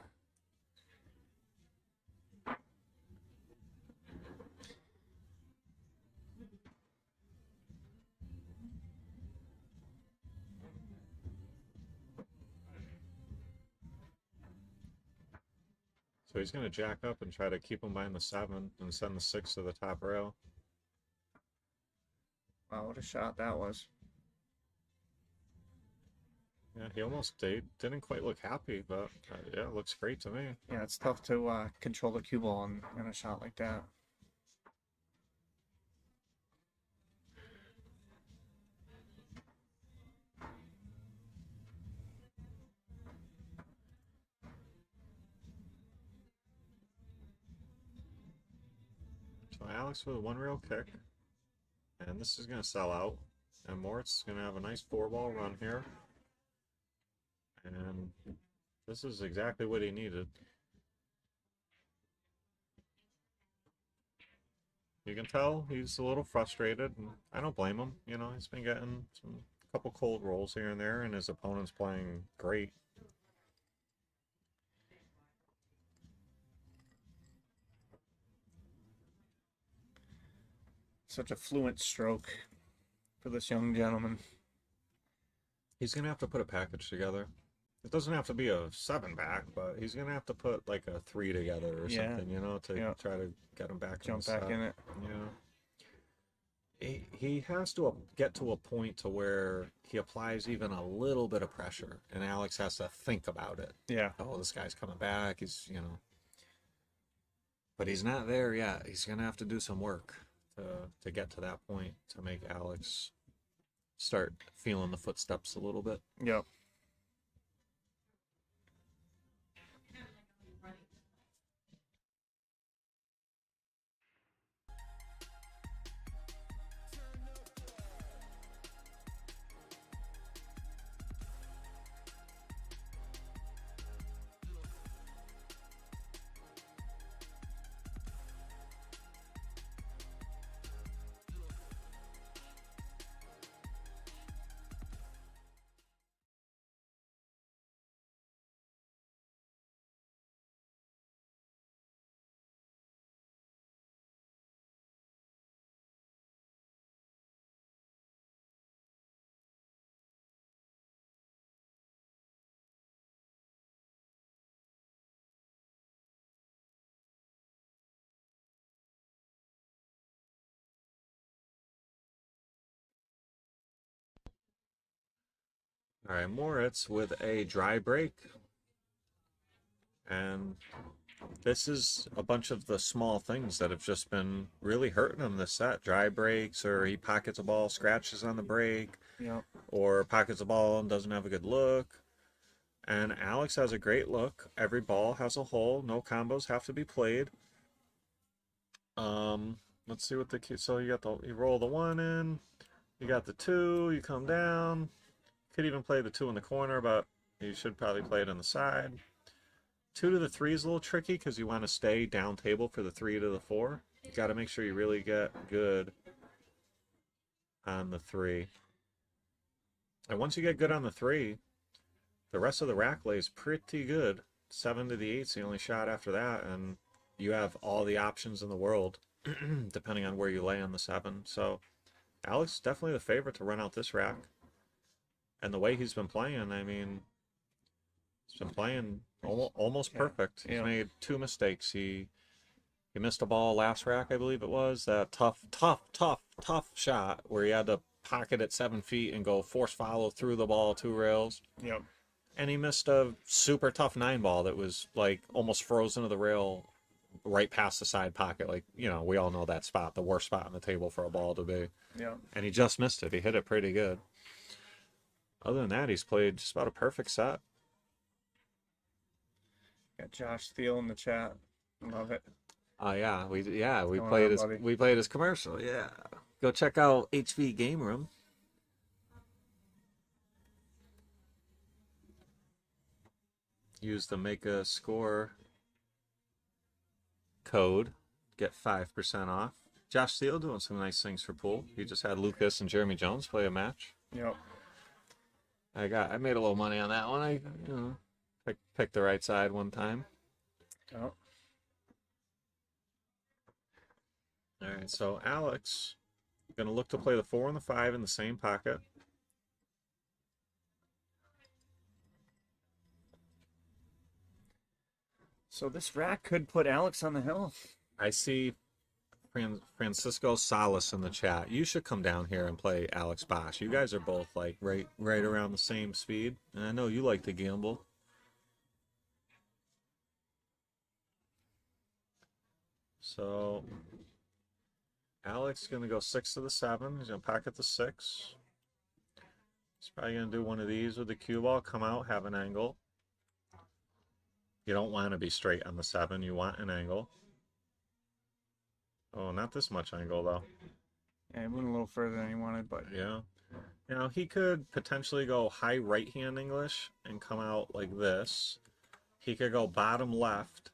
So he's going to jack up and try to keep him behind the 7 and send the 6 to the top rail. Wow, what a shot that was. Yeah, he almost didn't quite look happy, but yeah, it looks great to me. Yeah, it's tough to control the cue ball in a shot like that. So Alex with a 1 rail kick, and this is going to sell out. And Moritz is going to have a nice 4-ball run here. And this is exactly what he needed. You can tell he's a little frustrated, and I don't blame him. You know, he's been getting a couple cold rolls here and there, and his opponent's playing great. Such a fluent stroke for this young gentleman. He's going to have to put a package together. It doesn't have to be a 7-back, but he's going to have to put like a 3 together or something, you know, to try to get him back Jump back in it. Yeah. He has to get to a point to where he applies even a little bit of pressure, and Alex has to think about it. Yeah. Oh, this guy's coming back. He's, you know. But he's not there yet. He's going to have to do some work to get to that point to make Alex start feeling the footsteps a little bit. Yep. All right, Moritz with a dry break. And this is a bunch of the small things that have just been really hurting him this set. Dry breaks, or he pockets a ball, scratches on the break, yep. or pockets a ball and doesn't have a good look, And Alex has a great look. Every ball has a hole. No combos have to be played. Let's see what the key. So you roll the 1 in. You got the 2. You come down. Could even play the 2 in the corner, but you should probably play it on the side. 2 to the 3 is a little tricky because you want to stay down table for the 3 to the 4. You got to make sure you really get good on the 3. And once you get good on the 3, the rest of the rack lays pretty good. 7 to the 8's the only shot after that, and you have all the options in the world depending on where you lay on the 7. So Alex is definitely the favorite to run out this rack. And the way he's been playing, I mean, he's been playing almost perfect. He's made 2 mistakes. He missed a ball last rack, I believe it was. That tough shot where he had to pocket at 7 feet and go force follow through the ball 2 rails. Yep. And he missed a super tough 9 ball that was like almost frozen to the rail right past the side pocket. Like, you know, we all know that spot, the worst spot on the table for a ball to be. Yeah. And he just missed it. He hit it pretty good. Other than that, he's played just about a perfect set. Got Josh Thiel in the chat. Love it. Oh yeah, we Going played on, we played his commercial. Yeah, go check out HV Game Room. Use the MakeaScore code, get 5% off. Josh Thiel doing some nice things for pool. He just had Lucas and Jeremy Jones play a match. Yep. I made a little money on that one. I picked the right side one time. Oh. All right, so Alex gonna look to play the 4 and the 5 in the same pocket. So this rack could put Alex on the hill. I see Francisco Salas in the chat. You should come down here and play Alex Bausch. You guys are both like right around the same speed. And I know you like to gamble. So Alex is gonna go 6 to the 7. He's gonna pocket the 6. He's probably gonna do one of these with the cue ball, come out, have an angle. You don't want to be straight on the 7. You want an angle. Oh, not this much angle, though. Yeah, he went a little further than he wanted, but... Yeah. You know, he could potentially go high right-hand English and come out like this. He could go bottom left,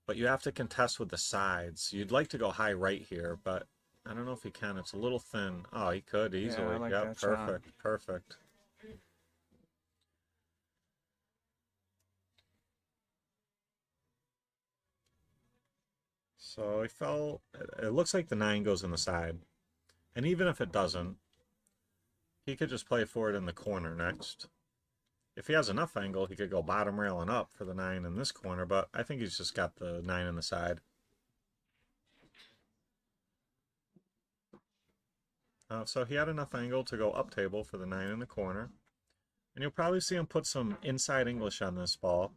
but you have to contest with the sides. You'd like to go high right here, but I don't know if he can. It's a little thin. Oh, he could easily. Yeah, I like yep, that shot. perfect, perfect. So he fell. It looks like the 9 goes in the side. And even if it doesn't, he could just play for it in the corner next. If he has enough angle, he could go bottom rail and up for the 9 in this corner, but I think he's just got the 9 in the side. So he had enough angle to go up table for the 9 in the corner. And you'll probably see him put some inside English on this ball.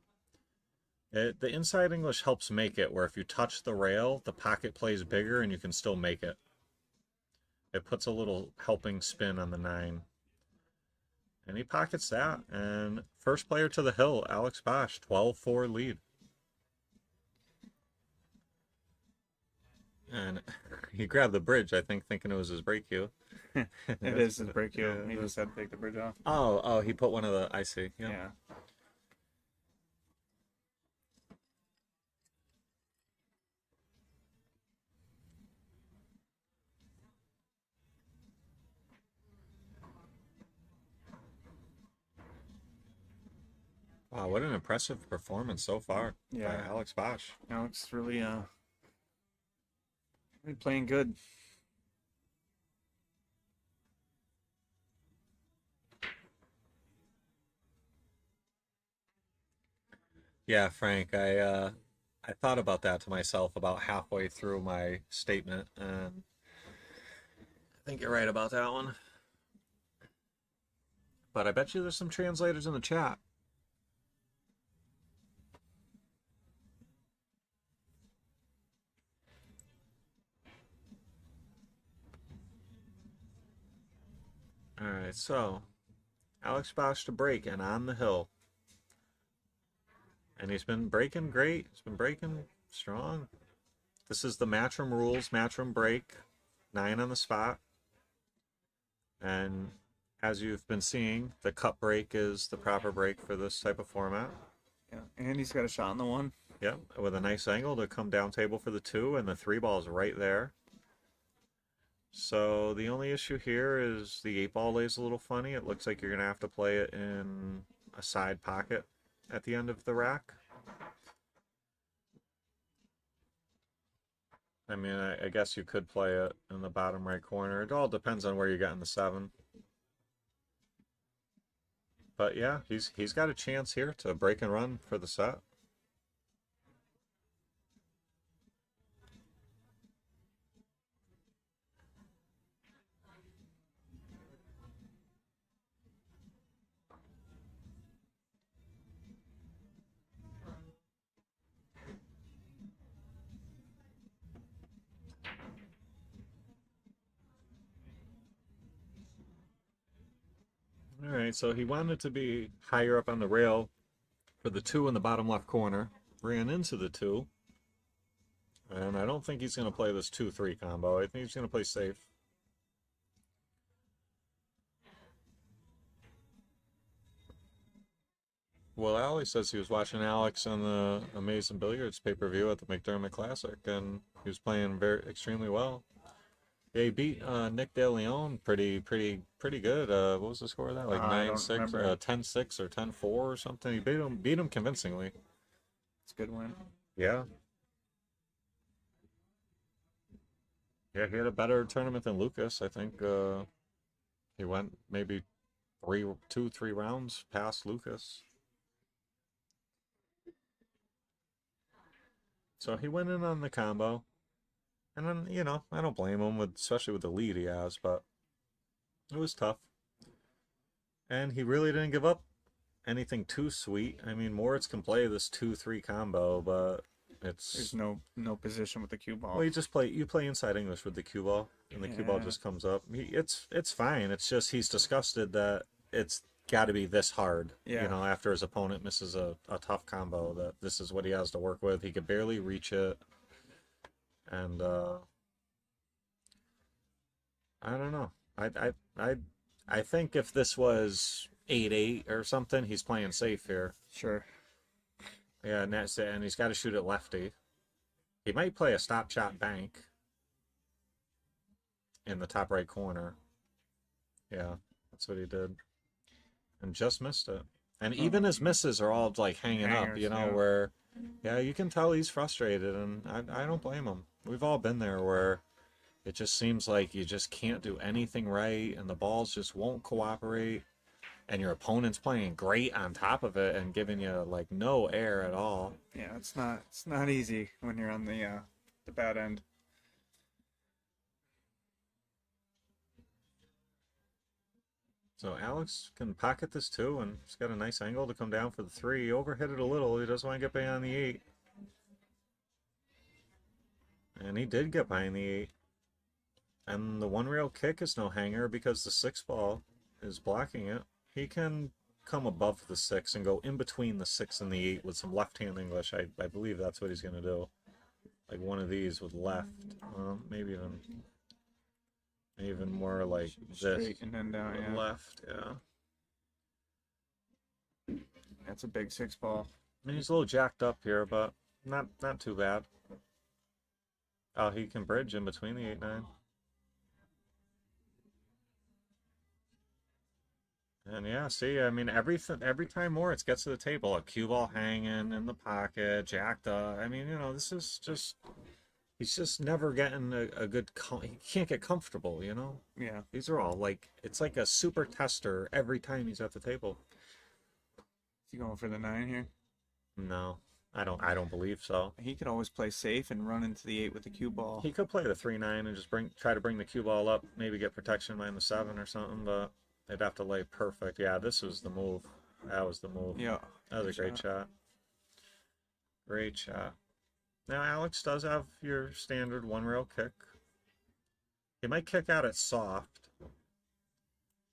The inside English helps make it, where if you touch the rail, the pocket plays bigger and you can still make it. It puts a little helping spin on the 9. And he pockets that. And first player to the hill, Alex Bausch, 12-4 lead. And he grabbed the bridge, I think, thinking it was his break cue. It is his break cue. He just had to take the bridge off. Oh, he put one of the, I see. Yep. Yeah. Wow, what an impressive performance so far by Alex Bausch. Alex really playing good. Yeah, Frank, I thought about that to myself about halfway through my statement, and I think you're right about that one. But I bet you there's some translators in the chat. All right, so Alex Bausch to break and on the hill. And he's been breaking great. He's been breaking strong. This is the Matchroom rules, Matchroom break. 9 on the spot. And as you've been seeing, the cut break is the proper break for this type of format. Yeah, and he's got a shot on the 1. Yep, with a nice angle to come down table for the 2, and the 3 ball is right there. So the only issue here is the 8 ball lays a little funny. It looks like you're going to have to play it in a side pocket at the end of the rack. I mean, I guess you could play it in the bottom right corner. It all depends on where you got in the 7. But yeah, he's got a chance here to break and run for the set. All right, so he wanted to be higher up on the rail for the 2 in the bottom left corner. Ran into the 2. And I don't think he's going to play this 2-3 combo. I think he's going to play safe. Well, Ali says he was watching Alex on the Amazing Billiards pay-per-view at the McDermott Classic, and he was playing extremely well. Yeah, he beat Nick De Leon pretty good. What was the score of that? Like 9-6, 10-6, or 10-4 or something. He beat him convincingly. It's a good win. Yeah. Yeah, he had a better tournament than Lucas. I think he went maybe 2-3 rounds past Lucas. So he went in on the combo. And then, you know, I don't blame him, especially with the lead he has, but it was tough. And he really didn't give up anything too sweet. I mean, Moritz can play this 2-3 combo, but there's no position with the cue ball. Well, you play inside English with the cue ball, and the cue ball just comes up. It's fine. It's just he's disgusted that it's got to be this hard. Yeah. You know, after his opponent misses a tough combo, that this is what he has to work with. He could barely reach it. And I don't know. I think if this was 8-8 or something, he's playing safe here. Sure. Yeah, and he's got to shoot it lefty. He might play a stop shot bank in the top right corner. Yeah, that's what he did, and just missed it. And even his misses are all like hanging up, you know, where you can tell he's frustrated, and I don't blame him. We've all been there where it just seems like you just can't do anything right, and the balls just won't cooperate, and your opponent's playing great on top of it and giving you like no air at all. Yeah, it's not easy when you're on the bad end. So Alex can pocket this too, and he's got a nice angle to come down for the 3. He overhit it a little. He doesn't want to get behind the 8. And he did get behind the 8. And the 1 rail kick is no hanger because the 6 ball is blocking it. He can come above the 6 and go in between the 6 and the 8 with some left-hand English. I believe that's what he's going to do. Like one of these with left. Maybe even more like this. And then down, yeah. Left, yeah. That's a big 6 ball. I mean, he's a little jacked up here, but not too bad. Oh, he can bridge in between the 8-9. And yeah, see, I mean, every time Moritz gets to the table, a cue ball hanging in the pocket, jacked up. I mean, you know, this is just, he's just never getting a good, he can't get comfortable, you know? Yeah. These are all like, it's like a super tester every time he's at the table. Is he going for the 9 here? No. I don't believe so. He could always play safe and run into the 8 with the cue ball. He could play the 3-9 and just try to bring the cue ball up, maybe get protection behind the 7 or something, but they'd have to lay perfect. Yeah, this was the move. That was the move. Yeah. That was a great shot. Great shot. Now Alex does have your standard 1 rail kick. He might kick out it soft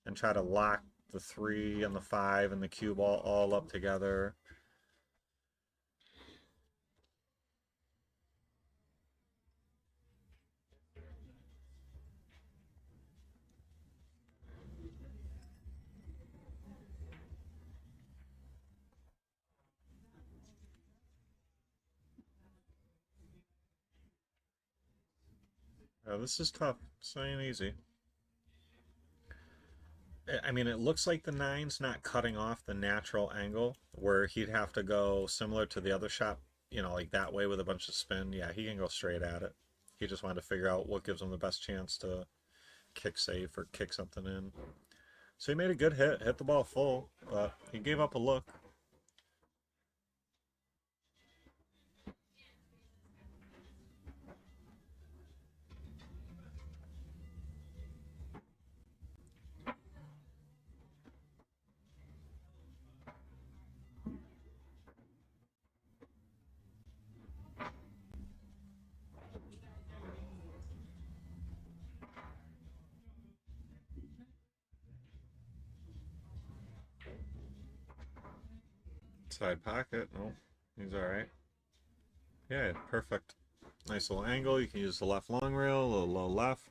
and try to lock the 3 and the 5 and the cue ball all up together. This is tough. This ain't easy. I mean, it looks like the 9's not cutting off the natural angle where he'd have to go similar to the other shot, you know, like that way with a bunch of spin. Yeah, he can go straight at it. He just wanted to figure out what gives him the best chance to kick safe or kick something in. So he made a good hit the ball full, but he gave up a look. Side pocket. No, he's all right. Yeah, perfect. Nice little angle. You can use the left long rail, a little low left.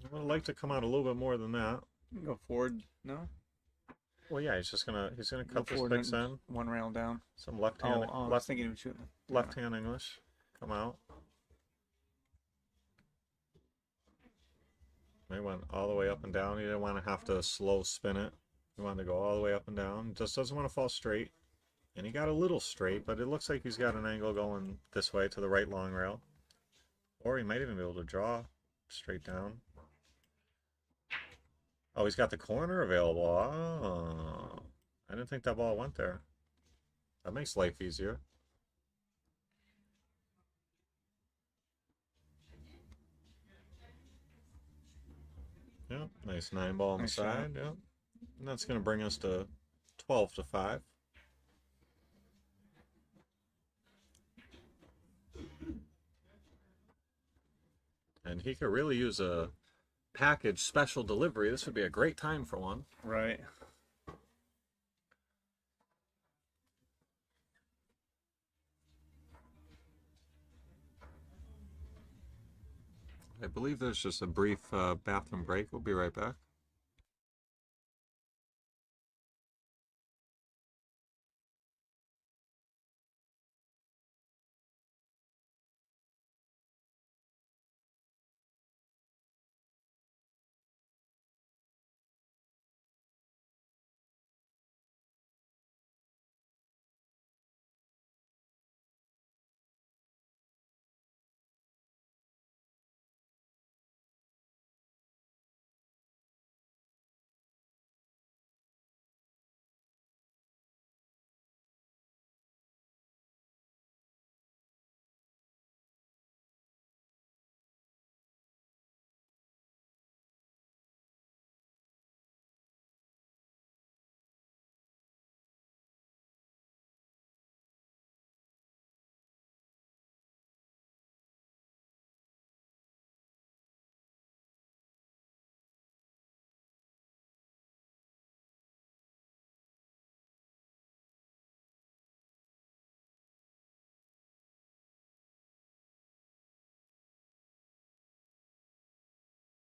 I would like to come out a little bit more than that. Go forward. No. Well, yeah, he's gonna cut the sticks in. One rail down. Some left hand. I was thinking he was shooting. Left hand English. Come out. He went all the way up and down. He didn't want to have to slow spin it. He wanted to go all the way up and down. Just doesn't want to fall straight. And he got a little straight, but it looks like he's got an angle going this way to the right long rail. Or he might even be able to draw straight down. Oh, he's got the corner available. Oh, I didn't think that ball went there. That makes life easier. Yep, nice 9 ball on the side. Yep, and that's going to bring us to 12-5. And he could really use a package special delivery. This would be a great time for one. Right. I believe there's just a brief bathroom break. We'll be right back.